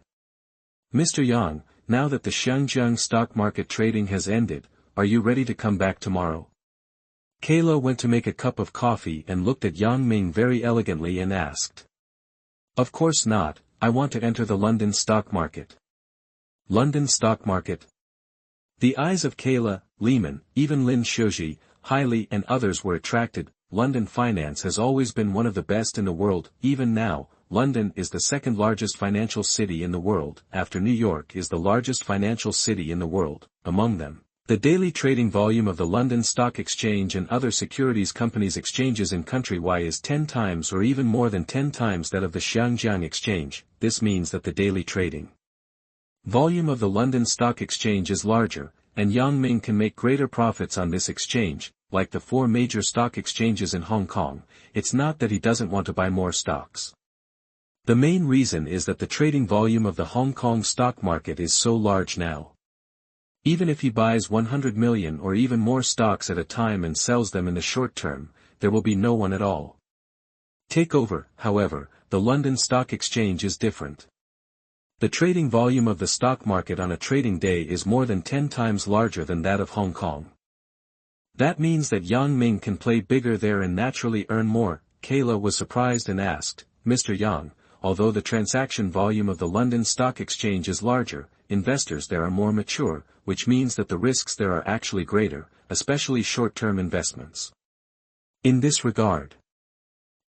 Mr. Yang, now that the Xiangjiang stock market trading has ended, are you ready to come back tomorrow? Kayla went to make a cup of coffee and looked at Yang Ming very elegantly and asked. Of course not, I want to enter the London stock market. London stock market? The eyes of Kayla, Lehman, even Lin Dezhong, Hailey and others were attracted. London finance has always been one of the best in the world. Even now, London is the second largest financial city in the world. After New York is the largest financial city in the world. Among them, the daily trading volume of the London Stock Exchange and other securities companies' exchanges in country-wide is 10 times or even more than 10 times that of the Xiangjiang Exchange. This means that the daily trading Volume of the London Stock Exchange is larger, and Yang Ming can make greater profits on this exchange. Like the 4 major stock exchanges in Hong Kong, it's not that he doesn't want to buy more stocks. The main reason is that the trading volume of the Hong Kong stock market is so large now. Even if he buys 100 million or even more stocks at a time and sells them in the short term, there will be no one at all. Takeover, however, the London Stock Exchange is different. The trading volume of the stock market on a trading day is more than 10 times larger than that of Hong Kong. That means that Yang Ming can play bigger there and naturally earn more. Kayla was surprised and asked, Mr. Yang, although the transaction volume of the London Stock Exchange is larger, investors there are more mature, which means that the risks there are actually greater, especially short-term investments. In this regard,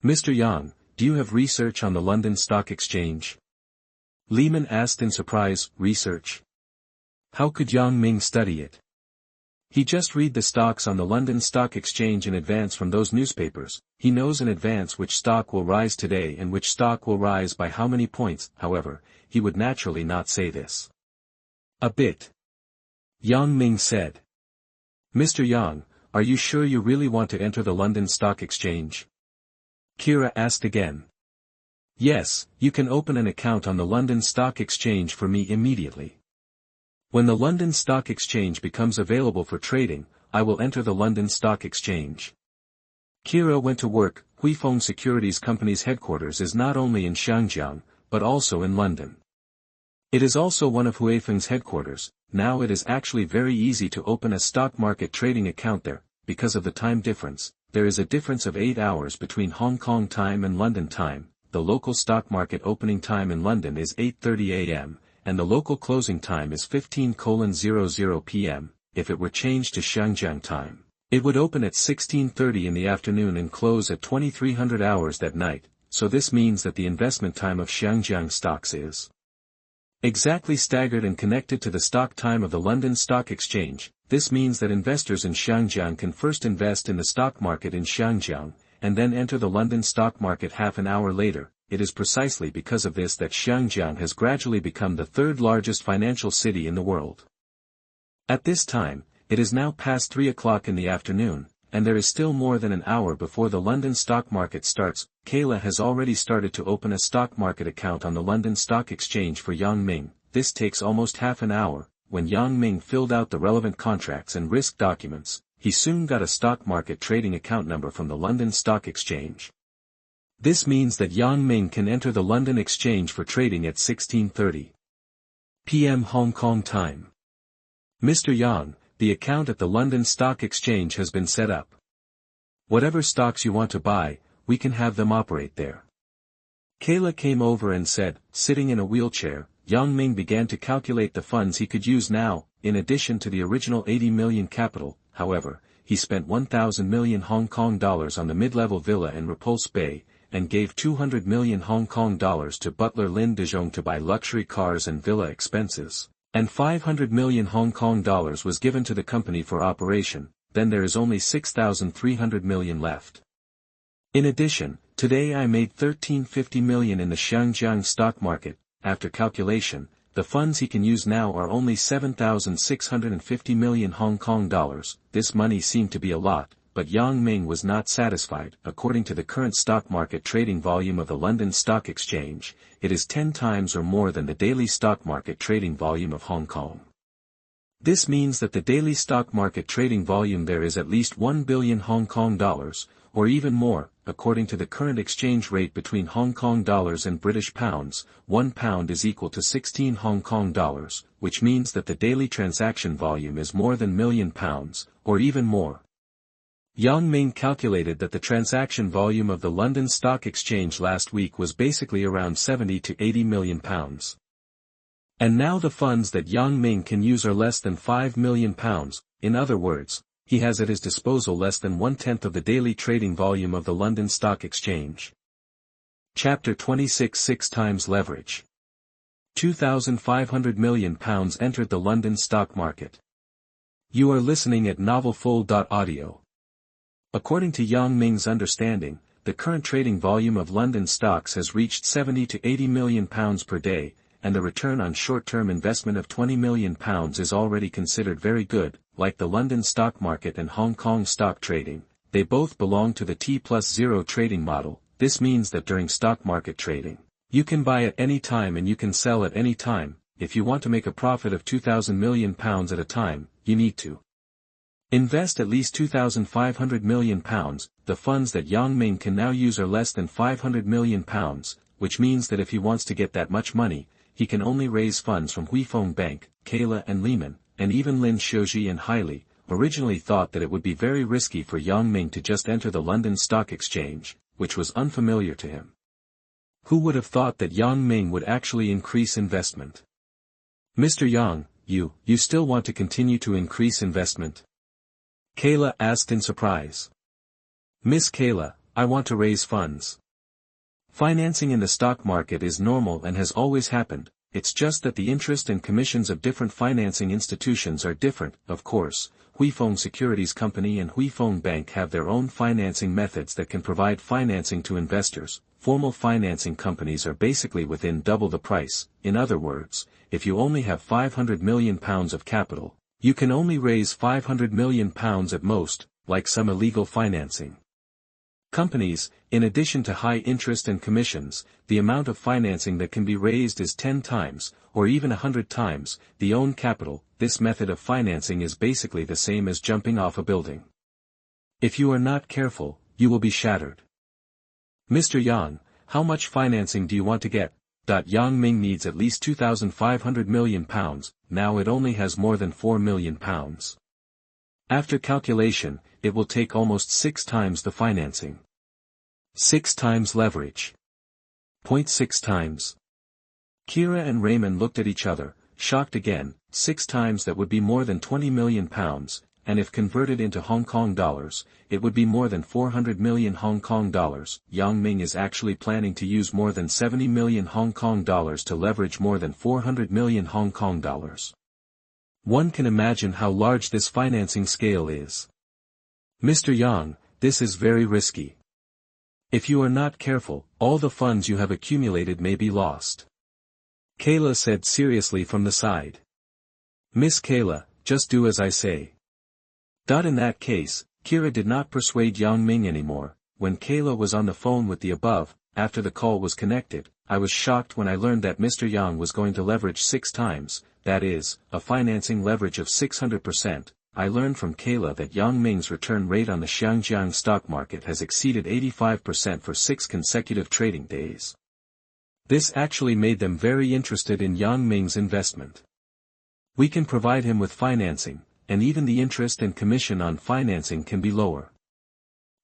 Mr. Yang, do you have research on the London Stock Exchange? Lehman asked in surprise. Research? How could Yang Ming study it? He just read the stocks on the London Stock Exchange in advance from those newspapers. He knows in advance which stock will rise today and which stock will rise by how many points. However, he would naturally not say this. A bit. Yang Ming said. Mr. Yang, are you sure you really want to enter the London Stock Exchange? Kira asked again. Yes, you can open an account on the London Stock Exchange for me immediately. When the London Stock Exchange becomes available for trading, I will enter the London Stock Exchange. Kira went to work. Huifeng Securities Company's headquarters is not only in Xiangjiang, but also in London. It is also one of Huifeng's headquarters. Now it is actually very easy to open a stock market trading account there. Because of the time difference, there is a difference of 8 hours between Hong Kong time and London time. The local stock market opening time in London is 8:30 a.m. and the local closing time is 15:00 p.m., if it were changed to Xiangjiang time, it would open at 16:30 in the afternoon and close at 2300 hours that night, so this means that the investment time of Xiangjiang stocks is exactly staggered and connected to the stock time of the London Stock Exchange. This means that investors in Xiangjiang can first invest in the stock market in Xiangjiang, and then enter the London stock market half an hour later. It is precisely because of this that Xiangjiang has gradually become the third largest financial city in the world. At this time, it is now past 3 o'clock in the afternoon, and there is still more than an hour before the London stock market starts. Kayla has already started to open a stock market account on the London Stock Exchange for Yang Ming. This takes almost half an hour. When Yang Ming filled out the relevant contracts and risk documents, he soon got a stock market trading account number from the London Stock Exchange. This means that Yang Ming can enter the London Exchange for trading at 16:30 p.m. Hong Kong time. Mr. Yang, the account at the London Stock Exchange has been set up. Whatever stocks you want to buy, we can have them operate there. Kayla came over and said, sitting in a wheelchair. Yang Ming began to calculate the funds he could use now, in addition to the original 80 million capital. However, he spent 1,000 million Hong Kong dollars on the mid-level villa in Repulse Bay, and gave 200 million Hong Kong dollars to butler Lin Dezhong to buy luxury cars and villa expenses, and 500 million Hong Kong dollars was given to the company for operation. Then there is only 6,300 million left. In addition, today I made 1,350 million in the Xiangjiang stock market. After calculation, the funds he can use now are only 7,650 million Hong Kong dollars. This money seemed to be a lot, but Yang Ming was not satisfied. According to the current stock market trading volume of the London Stock Exchange, it is 10 times or more than the daily stock market trading volume of Hong Kong. This means that the daily stock market trading volume there is at least 1 billion Hong Kong dollars, or even more. According to the current exchange rate between Hong Kong dollars and British pounds, 1 pound is equal to 16 Hong Kong dollars, which means that the daily transaction volume is more than million pounds, or even more. Yang Ming calculated that the transaction volume of the London Stock Exchange last week was basically around 70 to 80 million pounds. And now the funds that Yang Ming can use are less than 5 million pounds. In other words, he has at his disposal less than 1/10 of the daily trading volume of the London Stock Exchange. Chapter 26 6 times leverage. 2,500 million pounds entered the London stock market. You are listening at novelfull.audio. According to Yang Ming's understanding, the current trading volume of London stocks has reached 70 to 80 million pounds per day, and the return on short-term investment of £20 million is already considered very good. Like the London stock market and Hong Kong stock trading, they both belong to the T+0 trading model. This means that during stock market trading, you can buy at any time and you can sell at any time. If you want to make a profit of £2,000 million at a time, you need to invest at least £2,500 million. The funds that Yang Ming can now use are less than £500 million, which means that if he wants to get that much money, he can only raise funds from Huifeng Bank, Kayla and Lehman, and even Lin Dezhong and Hailey originally thought that it would be very risky for Yang Ming to just enter the London Stock Exchange, which was unfamiliar to him. Who would have thought that Yang Ming would actually increase investment? Mr. Yang, you still want to continue to increase investment? Kayla asked in surprise. Miss Kayla, I want to raise funds. Financing in the stock market is normal and has always happened. It's just that the interest and commissions of different financing institutions are different. Of course, Huifeng Securities Company and Huifeng Bank have their own financing methods that can provide financing to investors. Formal financing companies are basically within double the price. In other words, if you only have £500 million of capital, you can only raise £500 million at most, like some illegal financing companies. In addition to high interest and commissions, the amount of financing that can be raised is 10 times, or even 100 times, the own capital. This method of financing is basically the same as jumping off a building. If you are not careful, you will be shattered. Mr. Yang, how much financing do you want to get? Yang Ming needs at least £2,500 million, now it only has more than £4 million. After calculation, it will take almost 6 times the financing. 6 times leverage. 0.6 times. Kira and Raymond looked at each other, shocked again. 6 times that would be more than £20 million, and if converted into Hong Kong dollars, it would be more than 400 million Hong Kong dollars. Yang Ming is actually planning to use more than 70 million Hong Kong dollars to leverage more than 400 million Hong Kong dollars. One can imagine how large this financing scale is. Mr. Yang, this is very risky. If you are not careful, all the funds you have accumulated may be lost. Kayla said seriously from the side. Miss Kayla, just do as I say. In that case, Kira did not persuade Yang Ming anymore. When Kayla was on the phone with the above, after the call was connected, I was shocked when I learned that Mr. Yang was going to leverage 6 times, that is, a financing leverage of 600%. I learned from Kayla that Yang Ming's return rate on the Xiangjiang stock market has exceeded 85% for 6 consecutive trading days. This actually made them very interested in Yang Ming's investment. We can provide him with financing, and even the interest and commission on financing can be lower.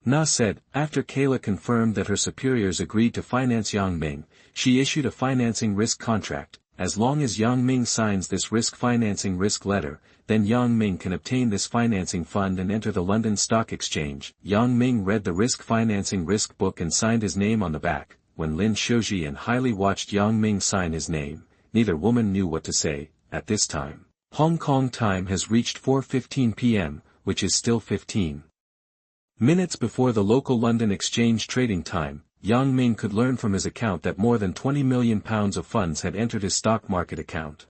Na said. After Kayla confirmed that her superiors agreed to finance Yang Ming, she issued a financing risk contract. As long as Yang Ming signs this risk financing risk letter, then Yang Ming can obtain this financing fund and enter the London Stock Exchange. Yang Ming read the risk financing risk book and signed his name on the back. When Lin Dezhong and Hailey watched Yang Ming sign his name, neither woman knew what to say. At this time, Hong Kong time has reached 4:15 p.m., which is still 15 minutes before the local London Exchange trading time. Yang Ming could learn from his account that more than £20 million of funds had entered his stock market account.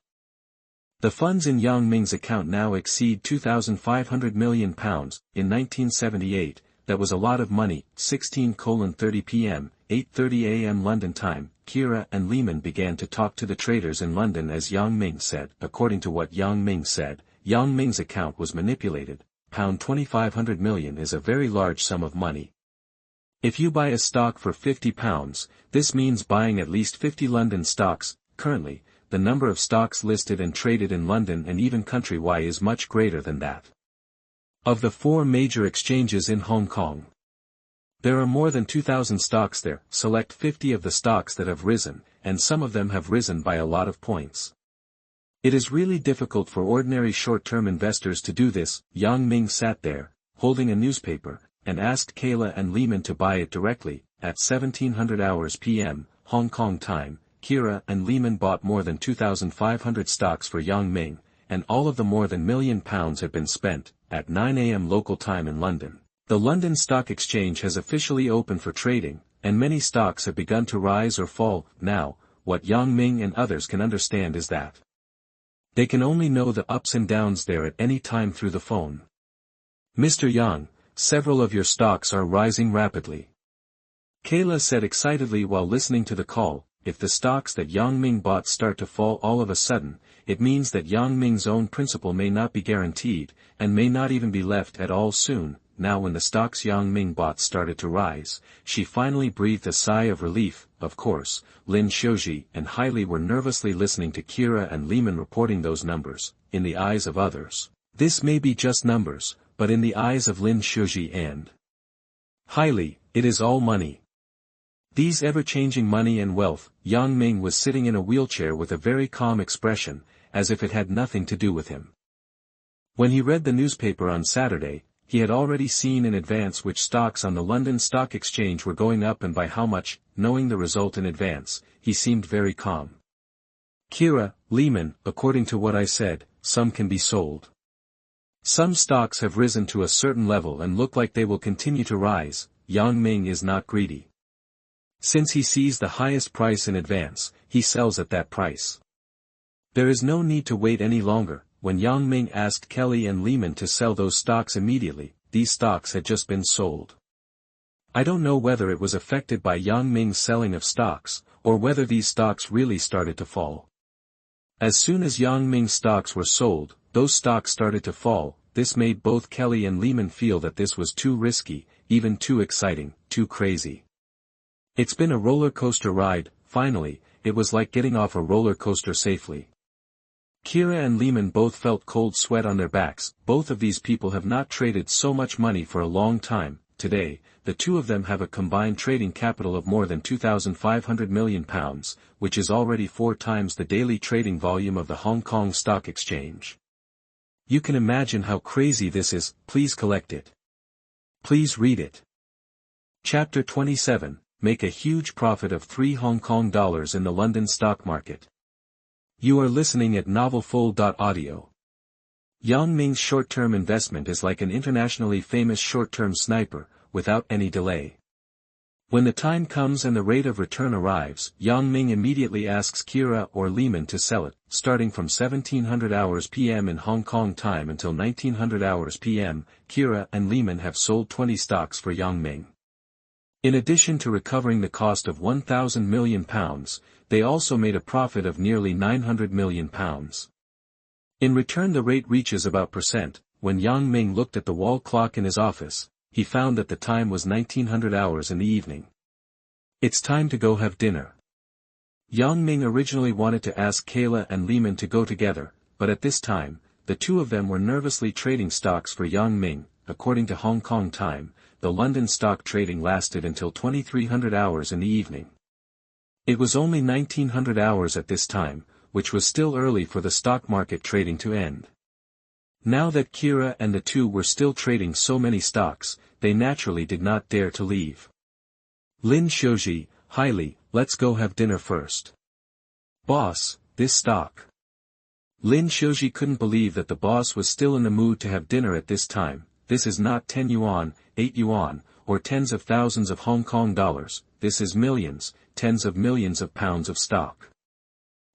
The funds in Yang Ming's account now exceed £2,500 million. In 1978, that was a lot of money. 16:30 p.m., 8:30 a.m. London time, Kira and Lehman began to talk to the traders in London as Yang Ming said. According to what Yang Ming said, Yang Ming's account was manipulated. £2,500 million is a very large sum of money. If you buy a stock for £50, this means buying at least 50 London stocks. Currently, the number of stocks listed and traded in London and even countrywide is much greater than that of the 4 major exchanges in Hong Kong. There are more than 2,000 stocks there. Select 50 of the stocks that have risen, and some of them have risen by a lot of points. It is really difficult for ordinary short-term investors to do this. Yang Ming sat there, holding a newspaper, and asked Kayla and Lehman to buy it directly. At 1700 hours p.m., Hong Kong time, Kira and Lehman bought more than 2,500 stocks for Yang Ming, and all of the more than £1 million had been spent. At 9 a.m. local time in London, the London Stock Exchange has officially opened for trading, and many stocks have begun to rise or fall. Now, what Yang Ming and others can understand is that they can only know the ups and downs there at any time through the phone. Mr. Yang, several of your stocks are rising rapidly. Kayla said excitedly while listening to the call. If the stocks that Yang Ming bought start to fall all of a sudden, it means that Yang Ming's own principal may not be guaranteed, and may not even be left at all soon. Now when the stocks Yang Ming bought started to rise, she finally breathed a sigh of relief. Of course, Lin Dezhong and Hailey were nervously listening to Kira and Lehman reporting those numbers. In the eyes of others, this may be just numbers, but in the eyes of Lin Dezhong and Hailey, it is all money. These ever-changing money and wealth. Yang Ming was sitting in a wheelchair with a very calm expression, as if it had nothing to do with him. When he read the newspaper on Saturday, he had already seen in advance which stocks on the London Stock Exchange were going up and by how much. Knowing the result in advance, he seemed very calm. Kira, Lehman, according to what I said, some can be sold. Some stocks have risen to a certain level and look like they will continue to rise. Yang Ming is not greedy. Since he sees the highest price in advance, he sells at that price. There is no need to wait any longer. When Yang Ming asked Kelly and Lehman to sell those stocks immediately, these stocks had just been sold. I don't know whether it was affected by Yang Ming's selling of stocks, or whether these stocks really started to fall. As soon as Yang Ming's stocks were sold, those stocks started to fall. This made both Kelly and Lehman feel that this was too risky, even too exciting, too crazy. It's been a roller coaster ride. Finally, it was like getting off a roller coaster safely. Kira and Lehman both felt cold sweat on their backs. Both of these people have not traded so much money for a long time. Today, the two of them have a combined trading capital of more than £2,500 million, which is already 4 times the daily trading volume of the Hong Kong Stock Exchange. You can imagine how crazy this is. Please collect it. Please read it. Chapter 27. Make a huge profit of $3 Hong Kong in the London stock market. You are listening at novelfull.audio. Yang Ming's short-term investment is like an internationally famous short-term sniper, without any delay. When the time comes and the rate of return arrives, Yang Ming immediately asks Kira or Lehman to sell it. Starting from 1700 hours PM in Hong Kong time until 1900 hours PM, Kira and Lehman have sold 20 stocks for Yang Ming. In addition to recovering the cost of £1,000 million, they also made a profit of nearly £900 million. In return the rate reaches about %. When Yang Ming looked at the wall clock in his office, he found that the time was 1900 hours in the evening. It's time to go have dinner. Yang Ming originally wanted to ask Kayla and Lehman to go together, but at this time, the two of them were nervously trading stocks for Yang Ming. According to Hong Kong time, the London stock trading lasted until 2300 hours in the evening. It was only 1900 hours at this time, which was still early for the stock market trading to end. Now that Kira and the two were still trading so many stocks, they naturally did not dare to leave. Lin Dezhong, Hailey, let's go have dinner first. Boss, this stock. Lin Dezhong couldn't believe that the boss was still in the mood to have dinner at this time. This is not 10 yuan, 8 yuan, or tens of thousands of Hong Kong dollars, this is millions, tens of millions of pounds of stock.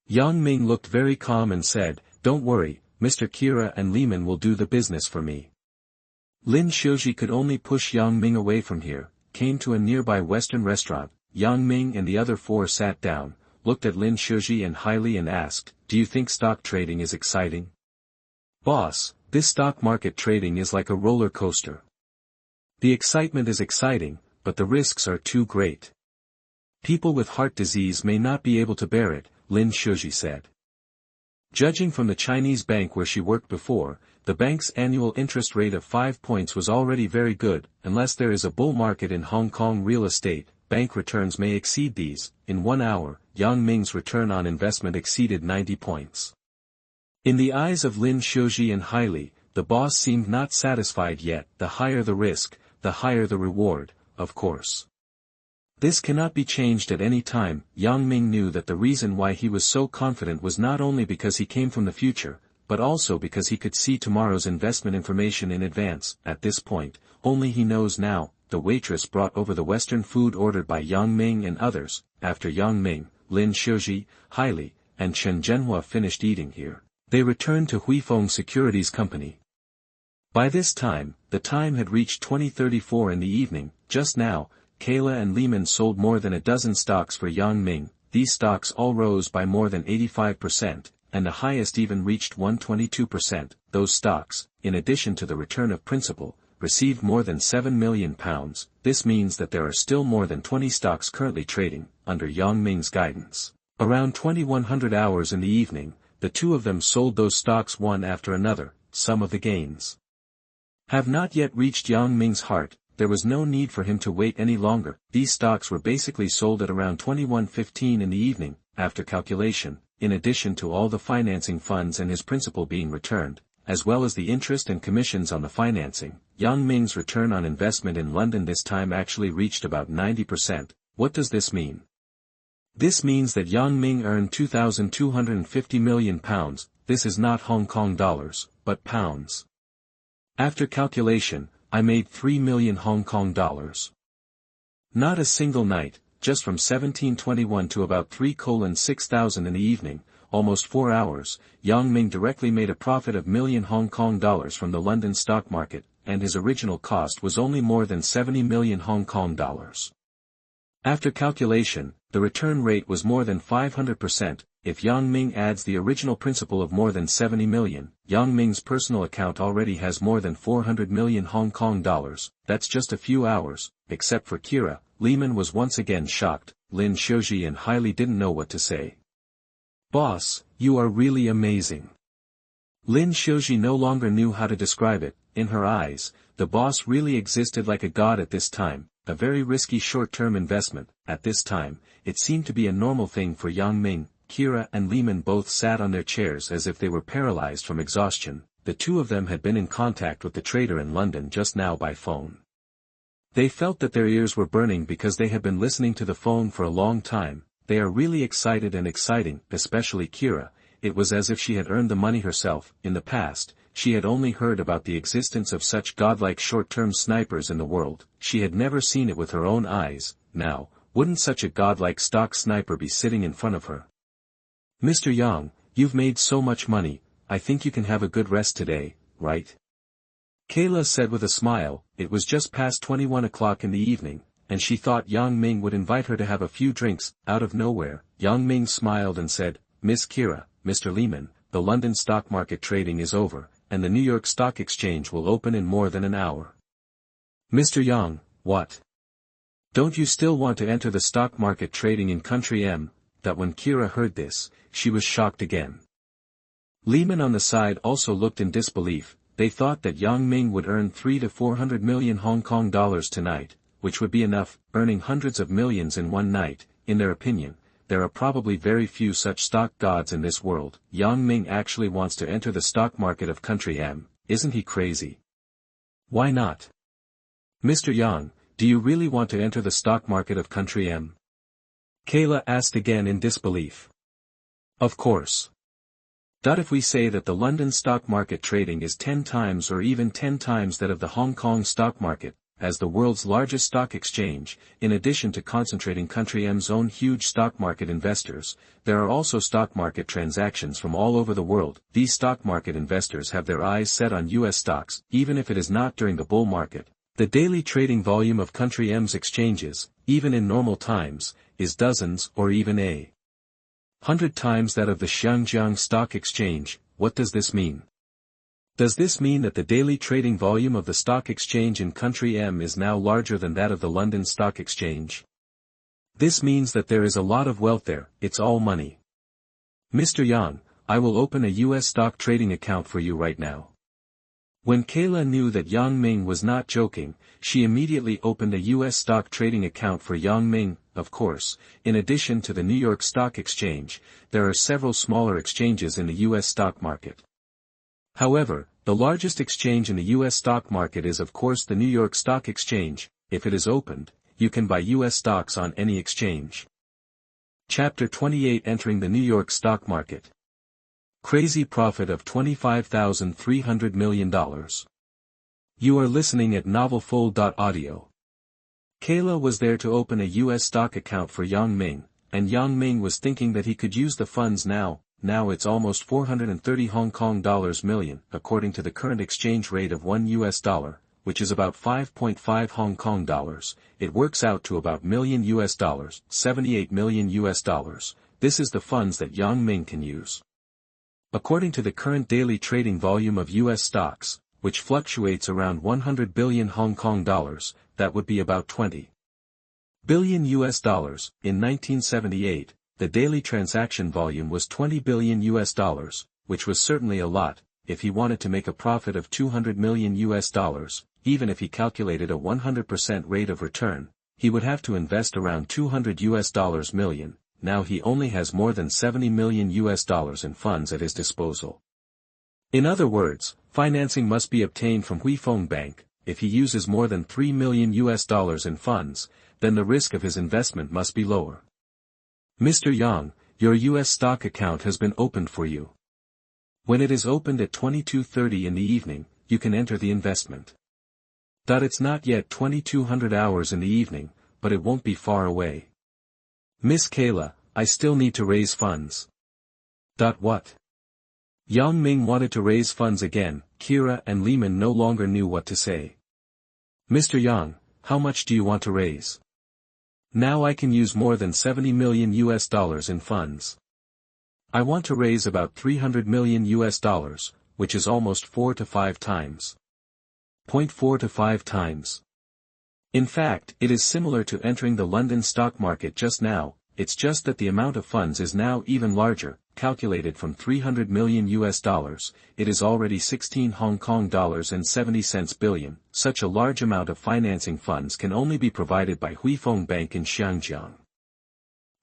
Yang Ming looked very calm and said, don't worry, Mr. Kira and Lehman will do the business for me. Lin Dezhong could only push Yang Ming away from here, came to a nearby Western restaurant. Yang Ming and the other 4 sat down, looked at Lin Dezhong and Hailey and asked, do you think stock trading is exciting? Boss, this stock market trading is like a roller coaster. The excitement is exciting, but the risks are too great. People with heart disease may not be able to bear it, Lin Dezhong said. Judging from the Chinese bank where she worked before, the bank's annual interest rate of 5 points was already very good. Unless there is a bull market in Hong Kong real estate, bank returns may exceed these. In 1 hour, Yang Ming's return on investment exceeded 90 points. In the eyes of Lin Dezhong and Hailey, the boss seemed not satisfied yet. The higher the risk, the higher the reward, of course. This cannot be changed at any time. Yang Ming knew that the reason why he was so confident was not only because he came from the future, but also because he could see tomorrow's investment information in advance. At this point, only he knows now. The waitress brought over the Western food ordered by Yang Ming and others. After Yang Ming, Lin Dezhong, highly, and Chen Zhenhua finished eating here. They returned to Huifeng Securities Company. By this time, the time had reached 20:34 in the evening. Just now, Kayla and Lehman sold more than a dozen stocks for Yang Ming. These stocks all rose by more than 85%, and the highest even reached 122%. Those stocks, in addition to the return of principal, received more than £7 million. This means that there are still more than 20 stocks currently trading, under Yang Ming's guidance. Around 2100 hours in the evening, the two of them sold those stocks one after another. Some of the gains have not yet reached Yang Ming's heart. There was no need for him to wait any longer. These stocks were basically sold at around 21:15 in the evening, after calculation, in addition to all the financing funds and his principal being returned, as well as the interest and commissions on the financing. Yang Ming's return on investment in London this time actually reached about 90%. What does this mean? This means that Yang Ming earned £2,250 million. This is not Hong Kong dollars, but pounds. After calculation, I made 3 million Hong Kong dollars. Not a single night, just from 1721 to about 3:6,000 in the evening, almost 4 hours, Yang Ming directly made a profit of million Hong Kong dollars from the London stock market, and his original cost was only more than 70 million Hong Kong dollars. After calculation, the return rate was more than 500%. If Yang Ming adds the original principal of more than 70 million, Yang Ming's personal account already has more than 400 million Hong Kong dollars. That's just a few hours. Except for Kira, Lehman was once again shocked. Lin Dezhong and highly didn't know what to say. "Boss, you are really amazing." Lin Dezhong no longer knew how to describe it. In her eyes, the boss really existed like a god at this time. A very risky short-term investment. At this time, it seemed to be a normal thing for Yang Ming. Kira and Lehman both sat on their chairs as if they were paralyzed from exhaustion. The two of them had been in contact with the trader in London just now by phone. They felt that their ears were burning because they had been listening to the phone for a long time. They are really excited and exciting, especially Kira. It was as if she had earned the money herself. In the past, she had only heard about the existence of such godlike short-term snipers in the world. She had never seen it with her own eyes. Now, wouldn't such a godlike stock sniper be sitting in front of her? "Mr. Yang, you've made so much money, I think you can have a good rest today, right?" Kayla said with a smile. It was just past 21 o'clock in the evening, and she thought Yang Ming would invite her to have a few drinks. Out of nowhere, Yang Ming smiled and said, "Miss Kira, Mr. Lehman, the London stock market trading is over, and the New York Stock Exchange will open in more than an hour." "Mr. Yang, what? Don't you still want to enter the stock market trading in Country M?" That when Kira heard this, she was shocked again. Lehman on the side also looked in disbelief. They thought that Yang Ming would earn 300 to 400 million Hong Kong dollars tonight, which would be enough. Earning hundreds of millions in one night. In their opinion, there are probably very few such stock gods in this world. Yang Ming actually wants to enter the stock market of Country M. Isn't he crazy? Why not? "Mr. Yang, do you really want to enter the stock market of Country M?" Kayla asked again in disbelief. "Of course. If we say that the London stock market trading is 10 times or even 10 times that of the Hong Kong stock market, as the world's largest stock exchange, in addition to concentrating Country M's own huge stock market investors, there are also stock market transactions from all over the world. These stock market investors have their eyes set on US stocks, even if it is not during the bull market. The daily trading volume of Country M's exchanges, even in normal times, is dozens or even 100 times that of the Xiangjiang stock exchange. What does this mean? Does this mean that the daily trading volume of the stock exchange in Country M is now larger than that of the London Stock Exchange? This means that there is a lot of wealth there. It's all money. "Mr. Yang, I will open a US stock trading account for you right now." When Kayla knew that Yang Ming was not joking, she immediately opened a US stock trading account for Yang Ming. Of course, in addition to the New York Stock Exchange, there are several smaller exchanges in the US stock market. However, the largest exchange in the US stock market is of course the New York Stock Exchange. If it is opened, you can buy US stocks on any exchange. Chapter 28 Entering the New York Stock Market. Crazy profit of $25,300 million. You are listening at novelfull.audio. Kayla was there to open a US stock account for Yang Ming, and Yang Ming was thinking that he could use the funds now. Now it's almost 430 Hong Kong dollars million, according to the current exchange rate of $1, which is about 5.5 Hong Kong dollars. It works out to about $1,000,000, $78 million. This is the funds that Yang Ming can use. According to the current daily trading volume of US stocks, which fluctuates around 100 billion Hong Kong dollars, that would be about 20 billion US dollars. In 1978, the daily transaction volume was 20 billion US dollars, which was certainly a lot. If he wanted to make a profit of 200 million US dollars, even if he calculated a 100% rate of return, he would have to invest around 200 US dollars million. Now he only has more than 70 million US dollars in funds at his disposal. In other words, financing must be obtained from Huifeng Bank. If he uses more than 3 million US dollars in funds, then the risk of his investment must be lower. Mr. Yang, your US stock account has been opened for you. When it is opened at 22:30 in the evening, you can enter the investment. It's not yet 2200 hours in the evening, but it won't be far away. Miss Kayla, I still need to raise funds. What? Yang Ming wanted to raise funds again. Kira and Lehman no longer knew what to say. Mr. Yang, how much do you want to raise? Now I can use more than 70 million US dollars in funds. I want to raise about 300 million US dollars, which is almost 4 to 5 times. 0.4 to 5 times. In fact, it is similar to entering the London stock market just now. It's just that the amount of funds is now even larger. Calculated from 300 million US dollars, it is already 16 Hong Kong dollars and 70 cents billion. Such a large amount of financing funds can only be provided by Huifeng Bank in Xiangjiang.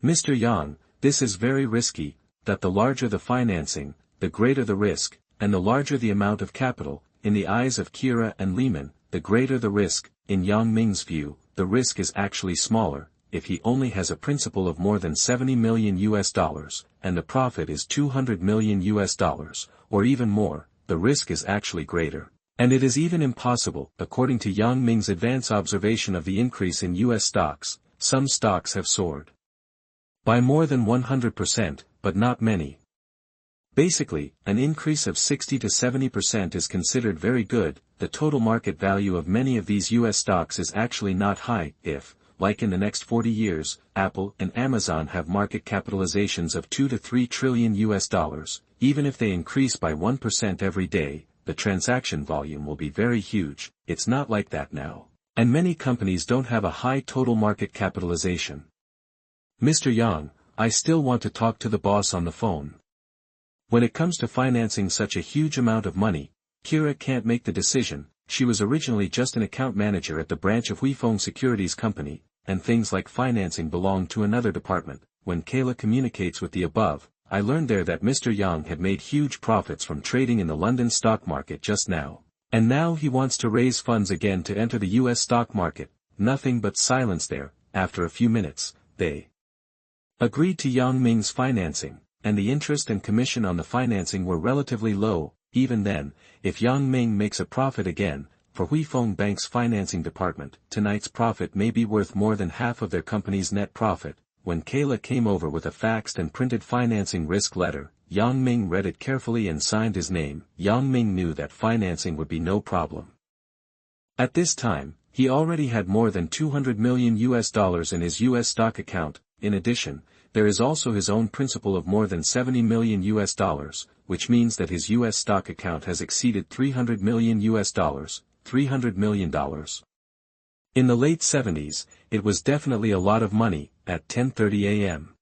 Mr. Yang, this is very risky, that the larger the financing, the greater the risk, and the larger the amount of capital. In the eyes of Kira and Lehman, the greater the risk. In Yang Ming's view, the risk is actually smaller. If he only has a principal of more than 70 million US dollars, and the profit is 200 million US dollars, or even more, the risk is actually greater. And it is even impossible. According to Yang Ming's advance observation of the increase in US stocks, some stocks have soared by more than 100%, but not many. Basically, an increase of 60 to 70% is considered very good. The total market value of many of these US stocks is actually not high. If, like in the next 40 years, Apple and Amazon have market capitalizations of 2 to 3 trillion US dollars, even if they increase by 1% every day, the transaction volume will be very huge. It's not like that now. And many companies don't have a high total market capitalization. Mr. Yang, I still want to talk to the boss on the phone. When it comes to financing such a huge amount of money, Kira can't make the decision. She was originally just an account manager at the branch of Huifeng Securities Company, and things like financing belonged to another department. When Kayla communicates with the above, I learned there that Mr. Yang had made huge profits from trading in the London stock market just now. And now he wants to raise funds again to enter the US stock market. Nothing but silence there. After a few minutes, they agreed to Yang Ming's financing, and the interest and commission on the financing were relatively low. Even then, if Yang Ming makes a profit again, for Huifeng Bank's financing department, tonight's profit may be worth more than half of their company's net profit. When Kayla came over with a faxed and printed financing risk letter, Yang Ming read it carefully and signed his name. Yang Ming knew that financing would be no problem. At this time, he already had more than 200 million US dollars in his US stock account. In addition, there is also his own principal of more than 70 million US dollars, which means that his US stock account has exceeded 300 million US dollars, $300 million. In the late 70s, it was definitely a lot of money. At 10:30 a.m.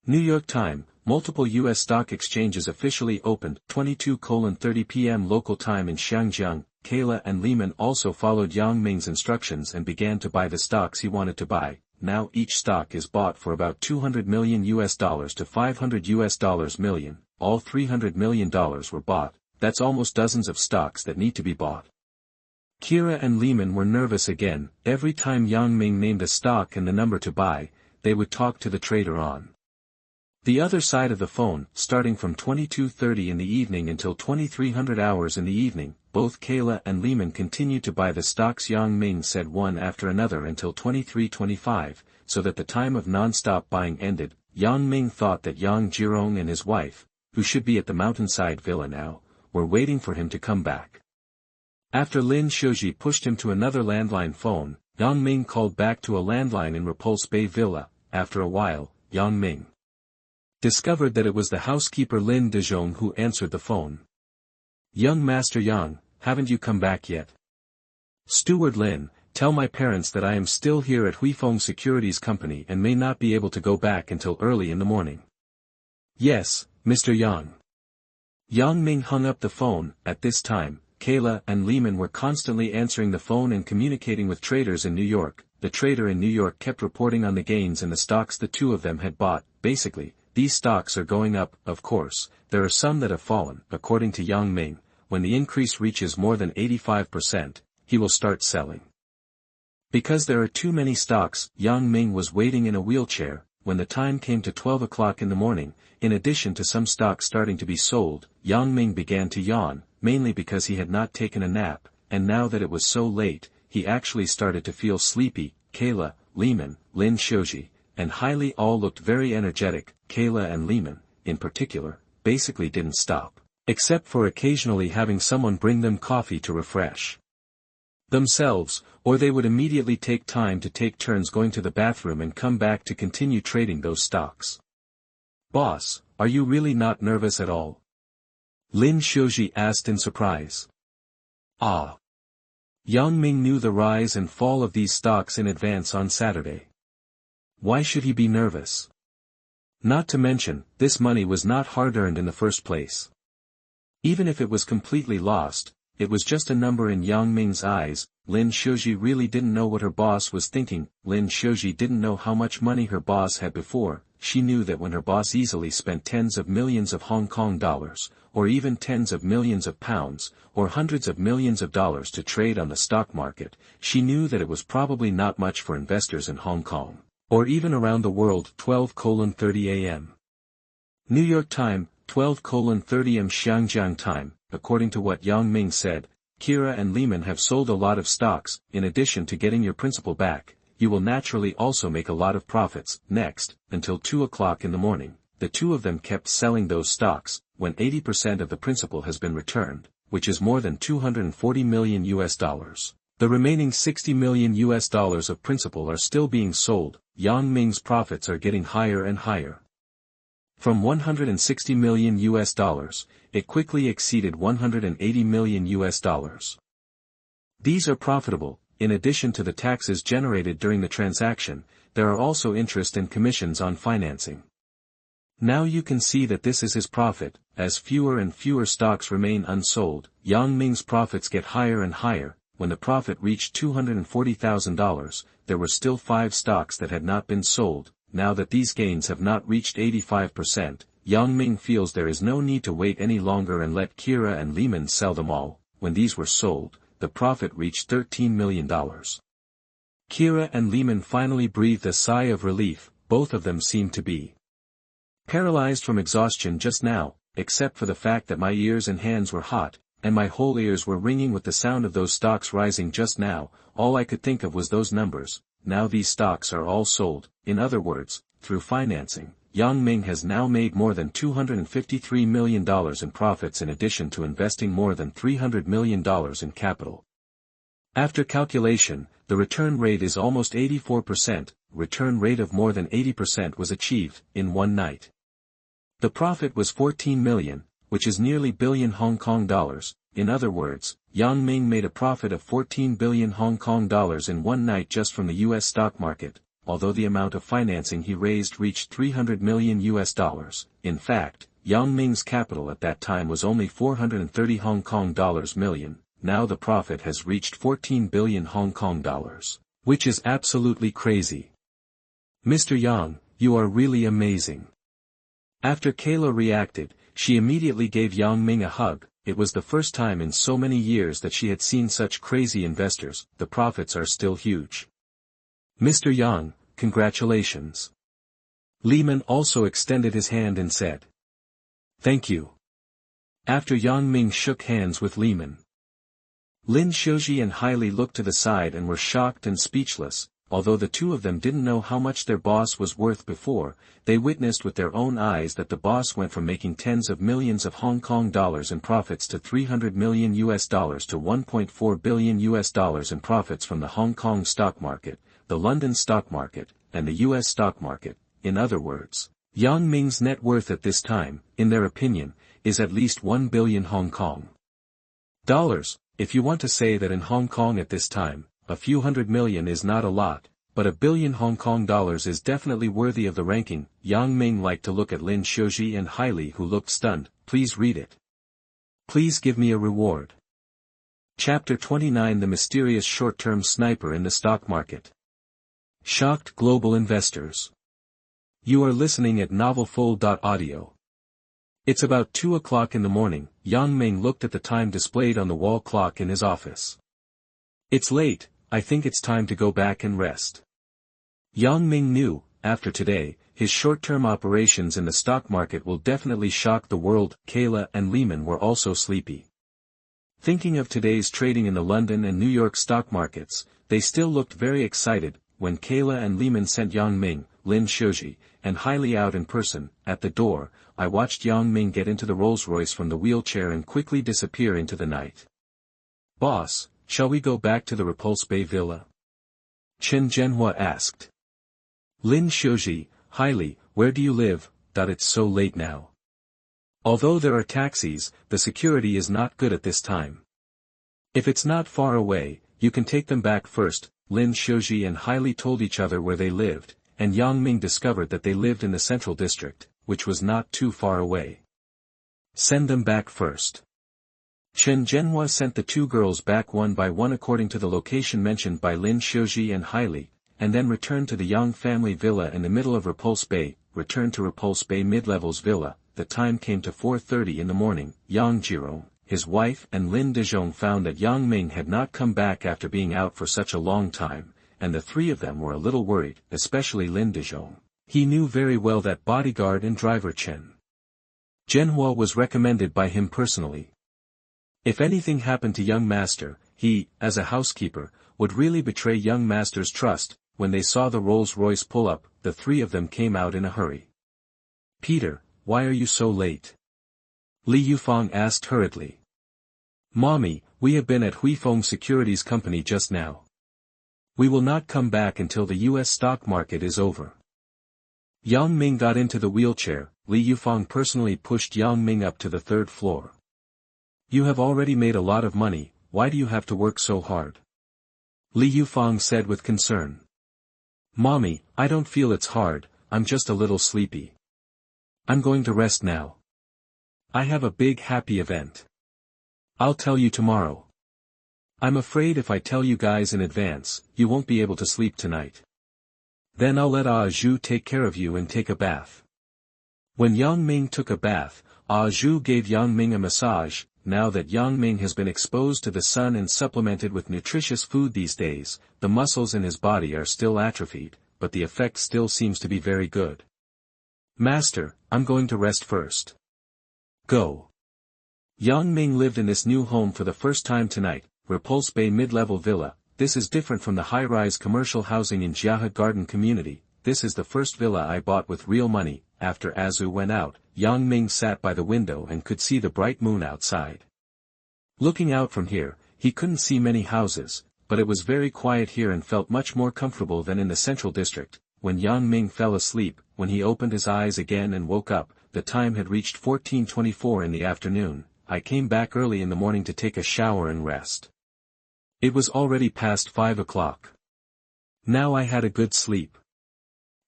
New York time, multiple US stock exchanges officially opened. 22:30 p.m. local time in Xiangjiang. Kayla and Lehman also followed Yang Ming's instructions and began to buy the stocks he wanted to buy. Now each stock is bought for about 200 million US dollars to 500 US dollars million. All $300 million were bought. That's almost dozens of stocks that need to be bought. Kira and Lehman were nervous again. Every time Yang Ming named a stock and the number to buy, they would talk to the trader on the other side of the phone. Starting from 22:30 in the evening until 2300 hours in the evening, both Kayla and Lehman continued to buy the stocks Yang Ming said one after another until 23:25. so that the time of non-stop buying ended. Yang Ming thought that Xiangjiang and his wife, who should be at the mountainside villa now, were waiting for him to come back. After Lin Shoji pushed him to another landline phone, Yang Ming called back to a landline in Repulse Bay Villa. After a while, Yang Ming discovered that it was the housekeeper Lin Dezhong who answered the phone. "Young Master Yang, haven't you come back yet?" "Steward Lin, tell my parents that I am still here at Huifeng Securities Company and may not be able to go back until early in the morning." "Yes, Mr. Yang." Yang Ming hung up the phone. At this time, Kayla and Lehman were constantly answering the phone and communicating with traders in New York. The trader in New York kept reporting on the gains in the stocks the two of them had bought. Basically, these stocks are going up. Of course, there are some that have fallen. According to Yang Ming, when the increase reaches more than 85%, he will start selling. Because there are too many stocks, Yang Ming was waiting in a wheelchair. When the time came to 12 o'clock in the morning, in addition to some stocks starting to be sold, Yang Ming began to yawn, mainly because he had not taken a nap, and now that it was so late, he actually started to feel sleepy. Kayla, Lehman, Lin Shoji, and Hailey all looked very energetic. Kayla and Lehman, in particular, basically didn't stop, except for occasionally having someone bring them coffee to refresh themselves, or they would immediately take time to take turns going to the bathroom and come back to continue trading those stocks. "Boss, are you really not nervous at all?" Lin Shoji asked in surprise. "Ah." Yang Ming knew the rise and fall of these stocks in advance on Saturday. Why should he be nervous? Not to mention, this money was not hard-earned in the first place. Even if it was completely lost, it was just a number in Yang Ming's eyes. Lin Shoji really didn't know what her boss was thinking. Lin Shoji didn't know how much money her boss had before. She knew that when her boss easily spent tens of millions of Hong Kong dollars, or even tens of millions of pounds, or hundreds of millions of dollars to trade on the stock market, she knew that it was probably not much for investors in Hong Kong, or even around the world. 12:30 a.m. New York time, 12:30 am Xiangjiang time. According to what Yang Ming said, Kira and Lehman have sold a lot of stocks. In addition to getting your principal back, you will naturally also make a lot of profits. Next, until 2 o'clock in the morning, the two of them kept selling those stocks. When 80% of the principal has been returned, which is more than $240 million, the remaining $60 million of principal are still being sold. Yang Ming's profits are getting higher and higher. From $160 million, it quickly exceeded $180 million. These are profitable. In addition to the taxes generated during the transaction, there are also interest and commissions on financing. Now you can see that this is his profit. As fewer and fewer stocks remain unsold, Yang Ming's profits get higher and higher. When the profit reached $240,000, there were still 5 stocks that had not been sold. Now that these gains have not reached 85%, Yang Ming feels there is no need to wait any longer and let Kira and Lehman sell them all. When these were sold, the profit reached $13 million. Kira and Lehman finally breathed a sigh of relief. Both of them seemed to be paralyzed from exhaustion just now, except for the fact that my ears and hands were hot, and my whole ears were ringing with the sound of those stocks rising just now. All I could think of was those numbers. Now these stocks are all sold. In other words, through financing, Yang Ming has now made more than $253 million in profits in addition to investing more than $300 million in capital. After calculation, the return rate is almost 84%. Return rate of more than 80% was achieved in one night. The profit was 14 million, which is nearly billion Hong Kong dollars. In other words, Yang Ming made a profit of 14 billion Hong Kong dollars in one night just from the US stock market, although the amount of financing he raised reached $300 million. In fact, Yang Ming's capital at that time was only 430 Hong Kong dollars million. Now the profit has reached 14 billion Hong Kong dollars, which is absolutely crazy. Mr. Yang, you are really amazing. After Kayla reacted, she immediately gave Yang Ming a hug. It was the first time in so many years that she had seen such crazy investors. The profits are still huge. Mr. Yang, congratulations. Lehman also extended his hand and said, "Thank you." After Yang Ming shook hands with Lehman, Lin Shoji and Hailey looked to the side and were shocked and speechless. although the two of them didn't know how much their boss was worth before, they witnessed with their own eyes that the boss went from making tens of millions of Hong Kong dollars in profits to $300 million to $1.4 billion in profits from the Hong Kong stock market, the London stock market, and the US stock market. In other words, Yang Ming's net worth at this time, in their opinion, is at least 1 billion Hong Kong dollars. If you want to say that in Hong Kong at this time, a few hundred million is not a lot, but 1 billion Hong Kong dollars is definitely worthy of the ranking. Yang Ming liked to look at Lin Dezhong and Hailey, who looked stunned. Please read it. Please give me a reward. Chapter 29: The Mysterious Short-Term Sniper in the Stock Market. Shocked global investors. You are listening at novelfull.audio. It's about 2 o'clock in the morning. Yang Ming looked at the time displayed on the wall clock in his office. It's late, I think it's time to go back and rest. Yang Ming knew, after today, his short-term operations in the stock market will definitely shock the world. Kayla and Lehman were also sleepy. Thinking of today's trading in the London and New York stock markets, they still looked very excited, when Kayla and Lehman sent Yang Ming, Lin Dezhong, and Hailey out in person. At the door, I watched Yang Ming get into the Rolls-Royce from the wheelchair and quickly disappear into the night. Boss, shall we go back to the Repulse Bay Villa? Xiangjiang asked. Lin Dezhong, Hailey, where do you live? It's so late now. Although there are taxis, the security is not good at this time. If it's not far away, you can take them back first. Lin Dezhong and Hailey told each other where they lived, and Yang Ming discovered that they lived in the Central District, which was not too far away. Send them back first. Xiangjiang sent the two girls back one by one according to the location mentioned by Lin Dezhong and Hailey, and then returned to the Yang family villa in the middle of Repulse Bay. Returned to Repulse Bay Mid-Levels Villa. The time came to 4:30 in the morning. Xiangjiang, his wife and Lin Dezhong found that Yang Ming had not come back after being out for such a long time, and the three of them were a little worried, especially Lin Dezhong. He knew very well that bodyguard and driver Xiangjiang was recommended by him personally. If anything happened to young master, he, as a housekeeper, would really betray young master's trust. When they saw the Rolls-Royce pull up, the three of them came out in a hurry. Peter, why are you so late? Li Yufeng asked hurriedly. Mommy, we have been at Huifeng Securities Company just now. We will not come back until the US stock market is over. Yang Ming got into the wheelchair. Li Yufeng personally pushed Yang Ming up to the 3rd floor. You have already made a lot of money, why do you have to work so hard? Li Yufeng said with concern. Mommy, I don't feel it's hard, I'm just a little sleepy. I'm going to rest now. I have a big happy event. I'll tell you tomorrow. I'm afraid if I tell you guys in advance, you won't be able to sleep tonight. Then I'll let Zhu take care of you and take a bath. When Yang Ming took a bath, Zhu gave Yang Ming a massage. Now that Yang Ming has been exposed to the sun and supplemented with nutritious food these days, the muscles in his body are still atrophied, but the effect still seems to be very good. Master, I'm going to rest first. Go. Yang Ming lived in this new home for the first time tonight, Repulse Bay Mid-Level Villa. This is different from the high-rise commercial housing in Jiahe Garden Community. This is the first villa I bought with real money. After Zhu went out, Yang Ming sat by the window and could see the bright moon outside. Looking out from here, he couldn't see many houses, but it was very quiet here and felt much more comfortable than in the Central District. When Yang Ming fell asleep, when he opened his eyes again and woke up, the time had reached 14:24 in the afternoon. I came back early in the morning to take a shower and rest. It was already past 5 o'clock. Now I had a good sleep.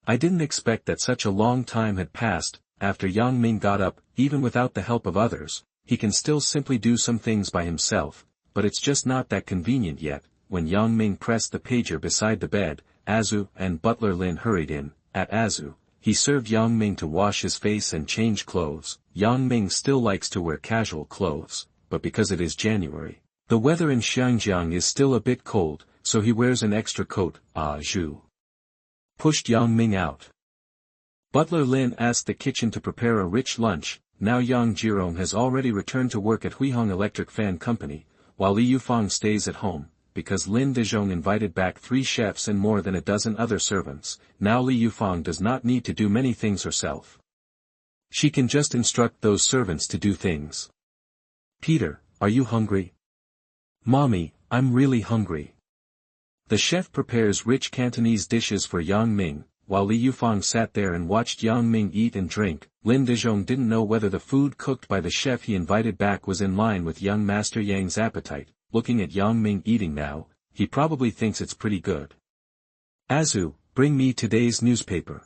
I didn't expect that such a long time had passed. After Yang Ming got up, even without the help of others, he can still simply do some things by himself, but it's just not that convenient yet. When Yang Ming pressed the pager beside the bed, Zhu and butler Lin hurried in. At Zhu, he served Yang Ming to wash his face and change clothes. Yang Ming still likes to wear casual clothes, but because it is January, the weather in Xiangjiang is still a bit cold, so he wears an extra coat. Zhu pushed Yang Ming out. Butler Lin asked the kitchen to prepare a rich lunch. Now Xiangjiang has already returned to work at Huifeng Electric Fan Company, while Li Yufeng stays at home. because Lin Dezhong invited back 3 chefs and more than a dozen other servants. Now Li Yufang does not need to do many things herself. She can just instruct those servants to do things. Peter, are you hungry? Mommy, I'm really hungry. The chef prepares rich Cantonese dishes for Yang Ming. While Li Yufang sat there and watched Yang Ming eat and drink, Lin Dezhong didn't know whether the food cooked by the chef he invited back was in line with young Master Yang's appetite. Looking at Yang Ming eating now, he probably thinks it's pretty good. Azu, bring me today's newspaper.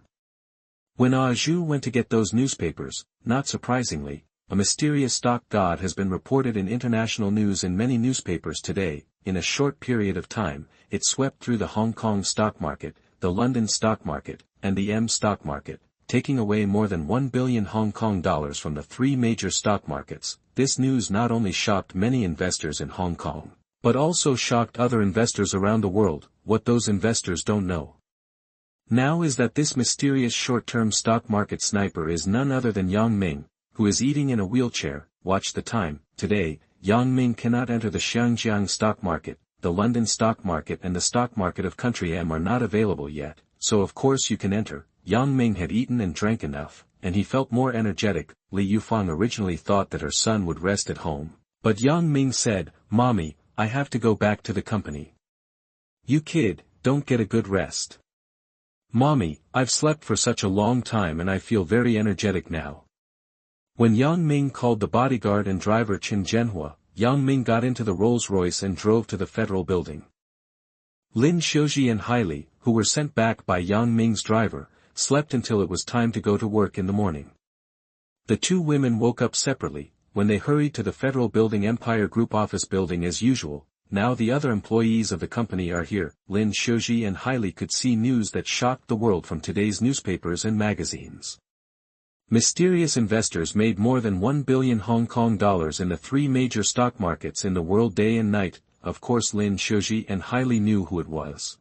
When Azu went to get those newspapers, not surprisingly, a mysterious stock god has been reported in international news in many newspapers today. In a short period of time, it swept through the Hong Kong stock market, the London stock market, and the M stock market, taking away more than 1 billion Hong Kong dollars from the 3 major stock markets. This news not only shocked many investors in Hong Kong, but also shocked other investors around the world. What those investors don't know now is that this mysterious short-term stock market sniper is none other than Yang Ming, who is eating in a wheelchair. Watch the time. Today, Yang Ming cannot enter the Xiangjiang stock market. The London stock market and the stock market of country M are not available yet, so of course you can enter. Yang Ming had eaten and drank enough, and he felt more energetic. Li Yufang originally thought that her son would rest at home, but Yang Ming said, "Mommy, I have to go back to the company." "You kid, don't get a good rest." "Mommy, I've slept for such a long time and I feel very energetic now." When Yang Ming called the bodyguard and driver Xiangjiang, Yang Ming got into the Rolls-Royce and drove to the Federal Building. Lin Dezhong and Hailey, who were sent back by Yang Ming's driver, slept until it was time to go to work in the morning. The 2 women woke up separately. When they hurried to the Federal Building Empire Group office building as usual. Now the other employees of the company are here. Lin Dezhong and Hailey could see news that shocked the world from today's newspapers and magazines. Mysterious investors made more than 1 billion Hong Kong dollars in the 3 major stock markets in the world day and night. Of course Lin Dezhong and Hailey knew who it was.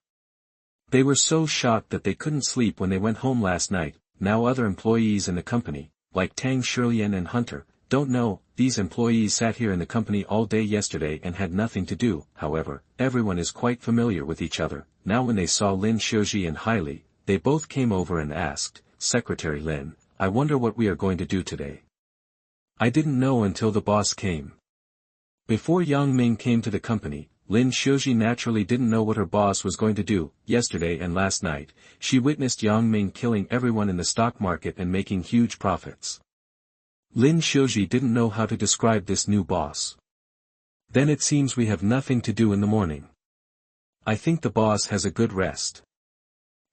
They were so shocked that they couldn't sleep when they went home last night. Now other employees in the company, like Tang Shilian and Hunter, don't know. These employees sat here in the company all day yesterday and had nothing to do. However, everyone is quite familiar with each other. Now when they saw Lin Dezhong and Hailey, they both came over and asked, "Secretary Lin, I wonder what we are going to do today." "I didn't know until the boss came." Before Yang Ming came to the company, Lin Dezhong naturally didn't know what her boss was going to do. Yesterday and last night, she witnessed Yang Ming killing everyone in the stock market and making huge profits. Lin Dezhong didn't know how to describe this new boss. "Then it seems we have nothing to do in the morning. I think the boss has a good rest.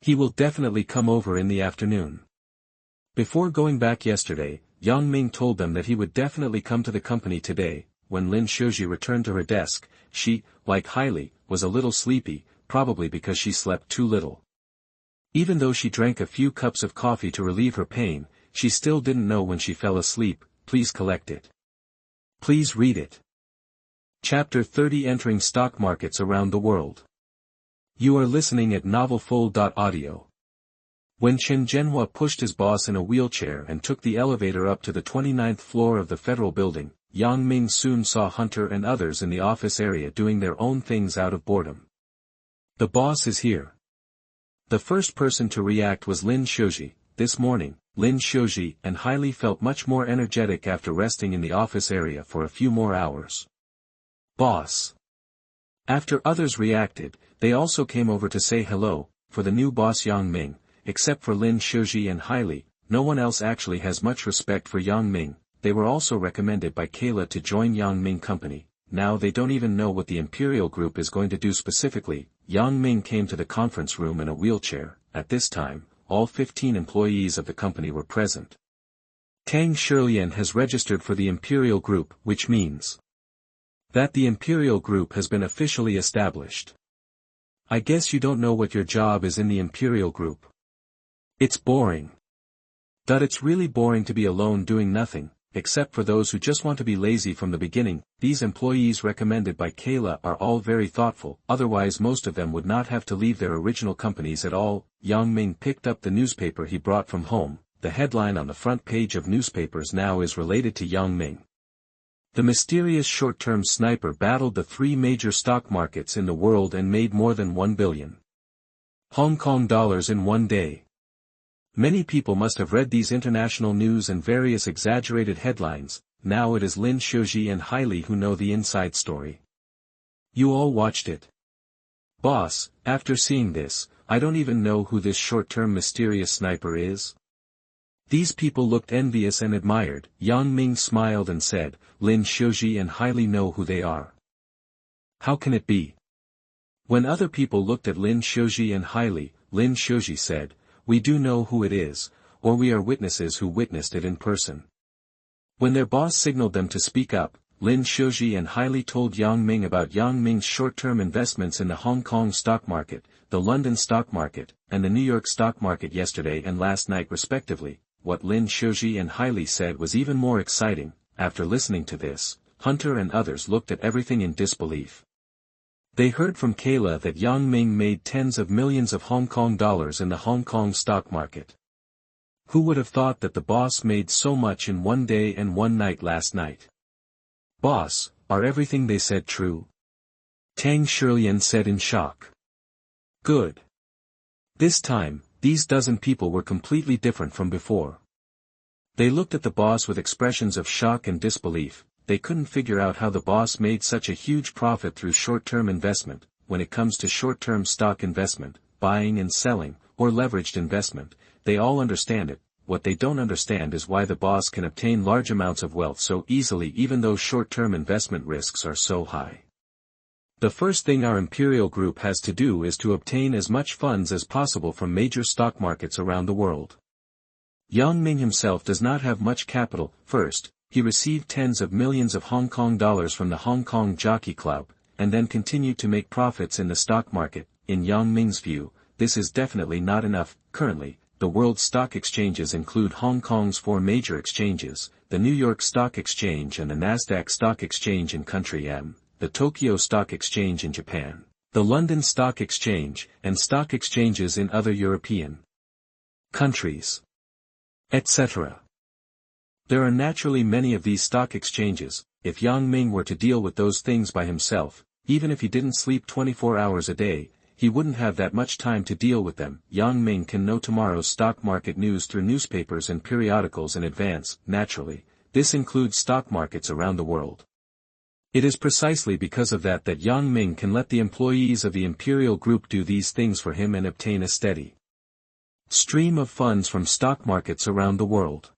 He will definitely come over in the afternoon." Before going back yesterday, Yang Ming told them that he would definitely come to the company today. When Lin Dezhong returned to her desk, she, like Hailey, was a little sleepy, probably because she slept too little. Even though she drank a few cups of coffee to relieve her pain, she still didn't know when she fell asleep. Please collect it. Please read it. Chapter 30 Entering Stock Markets Around the World. You are listening at novelfull.audio. When Xiangjiang pushed his boss in a wheelchair and took the elevator up to the 29th floor of the Federal Building, Yang Ming soon saw Hunter and others in the office area doing their own things out of boredom. "The boss is here." The first person to react was Lin Dezhong. This morning, Lin Dezhong and Hailey felt much more energetic after resting in the office area for a few more hours. "Boss." After others reacted, they also came over to say hello. For the new boss Yang Ming, except for Lin Dezhong and Hailey, no one else actually has much respect for Yang Ming. They were also recommended by Kayla to join Yang Ming company. Now they don't even know what the Imperial Group is going to do specifically. Yang Ming came to the conference room in a wheelchair. At this time, all 15 employees of the company were present. Tang Shilian has registered for the Imperial Group, which means that the Imperial Group has been officially established. I guess you don't know what your job is in the Imperial Group. It's boring. It's really boring to be alone doing nothing, except for those who just want to be lazy from the beginning. These employees recommended by Kayla are all very thoughtful, otherwise most of them would not have to leave their original companies at all. Yang Ming picked up the newspaper he brought from home. The headline on the front page of newspapers now is related to Yang Ming. The mysterious short-term sniper battled the three major stock markets in the world and made more than 1 billion Hong Kong dollars in one day. Many people must have read these international news and various exaggerated headlines. Now it is Lin Dezhong and Hailey who know the inside story. You all watched it. Boss, after seeing this, I don't even know who this short-term mysterious sniper is. These people looked envious and admired. Yang Ming smiled and said, Lin Dezhong and Hailey know who they are. How can it be? When other people looked at Lin Dezhong and Hailey, Lin Dezhong said, we do know who it is, or we are witnesses who witnessed it in person. When their boss signaled them to speak up, Lin Dezhong and Hailey told Yang Ming about Yang Ming's short-term investments in the Hong Kong stock market, the London stock market, and the New York stock market yesterday and last night respectively. What Lin Dezhong and Hailey said was even more exciting. After listening to this, Hunter and others looked at everything in disbelief. They heard from Kayla that Yang Ming made tens of millions of Hong Kong dollars in the Hong Kong stock market. Who would have thought that the boss made so much in one day and one night last night? Boss, are everything they said true? Tang Shilian said in shock. Good. This time, these dozen people were completely different from before. They looked at the boss with expressions of shock and disbelief. They couldn't figure out how the boss made such a huge profit through short-term investment. When it comes to short-term stock investment, buying and selling, or leveraged investment, they all understand it. What they don't understand is why the boss can obtain large amounts of wealth so easily even though short-term investment risks are so high. The first thing our Imperial Group has to do is to obtain as much funds as possible from major stock markets around the world. Yang Ming himself does not have much capital. First, he received tens of millions of Hong Kong dollars from the Hong Kong Jockey Club, and then continued to make profits in the stock market. In Yang Ming's view, this is definitely not enough. Currently, the world's stock exchanges include Hong Kong's 4 major exchanges, the New York Stock Exchange and the Nasdaq Stock Exchange in Country M, the Tokyo Stock Exchange in Japan, the London Stock Exchange, and stock exchanges in other European countries, etc. There are naturally many of these stock exchanges. If Yang Ming were to deal with those things by himself, even if he didn't sleep 24 hours a day, he wouldn't have that much time to deal with them. Yang Ming can know tomorrow's stock market news through newspapers and periodicals in advance. Naturally, this includes stock markets around the world. It is precisely because of that that Yang Ming can let the employees of the Imperial Group do these things for him and obtain a steady stream of funds from stock markets around the world.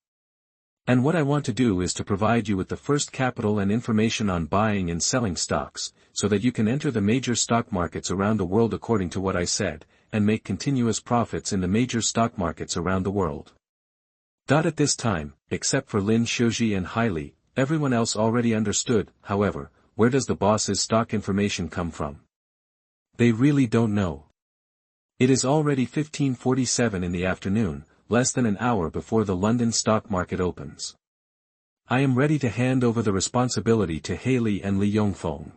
And what I want to do is to provide you with the first capital and information on buying and selling stocks, so that you can enter the major stock markets around the world according to what I said, and make continuous profits in the major stock markets around the world. At this time, except for Lin Dezhong and Hailey, everyone else already understood. However, where does the boss's stock information come from? They really don't know. It is already 15:47 in the afternoon, less than an hour before the London stock market opens. I am ready to hand over the responsibility to Hailey and Li Yongfeng.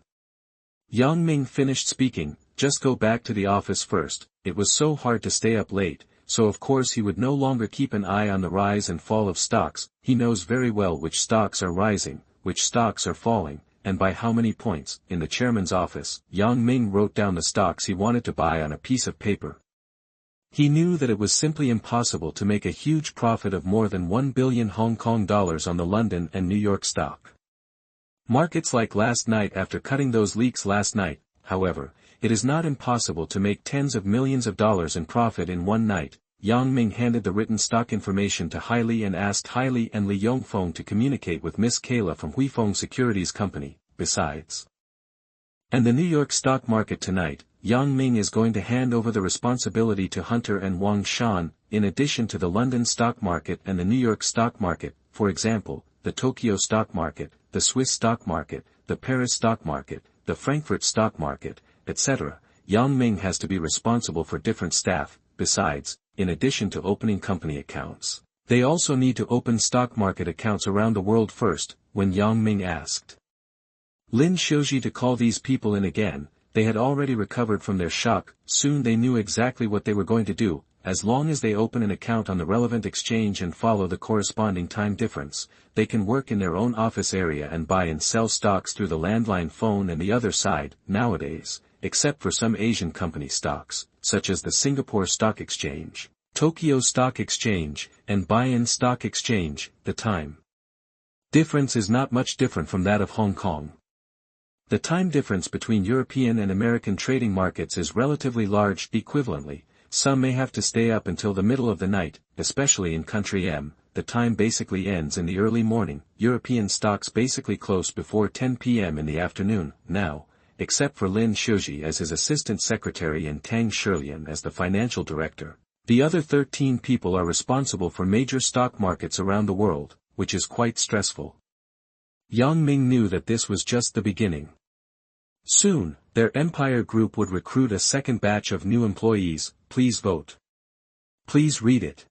Yang Ming finished speaking. Just go back to the office first. It was so hard to stay up late, so of course he would no longer keep an eye on the rise and fall of stocks. He knows very well which stocks are rising, which stocks are falling, and by how many points. In the chairman's office, Yang Ming wrote down the stocks he wanted to buy on a piece of paper. He knew that it was simply impossible to make a huge profit of more than 1 billion Hong Kong dollars on the London and New York stock markets like last night. After cutting those leaks last night, however, it is not impossible to make tens of millions of dollars in profit in one night. Yang Ming handed the written stock information to Hailey and asked Hailey and Li Yongfeng to communicate with Miss Kayla from Huifeng Securities Company. Besides, and the New York stock market tonight, Yang Ming is going to hand over the responsibility to Hunter and Wang Shan, in addition to the London stock market and the New York stock market, for example, the Tokyo stock market, the Swiss stock market, the Paris stock market, the Frankfurt stock market, etc. Yang Ming has to be responsible for different staff. Besides, in addition to opening company accounts, they also need to open stock market accounts around the world first. When Yang Ming asked Lin Dezhong to call these people in again, they had already recovered from their shock. Soon they knew exactly what they were going to do. as long as they open an account on the relevant exchange and follow the corresponding time difference, they can work in their own office area and buy and sell stocks through the landline phone and the other side, nowadays, except for some Asian company stocks, such as the Singapore Stock Exchange, Tokyo Stock Exchange, and Bayan Stock Exchange. The time difference is not much different from that of Hong Kong. The time difference between European and American trading markets is relatively large. Equivalently, some may have to stay up until the middle of the night, especially in Country M. The time basically ends in the early morning. European stocks basically close before 10 p.m. in the afternoon, now, except for Lin Dezhong as his assistant secretary and Tang Shilian as the financial director. The other 13 people are responsible for major stock markets around the world, which is quite stressful. Ming knew that this was just the beginning. Soon, their empire group would recruit a second batch of new employees. Please vote. Please read it.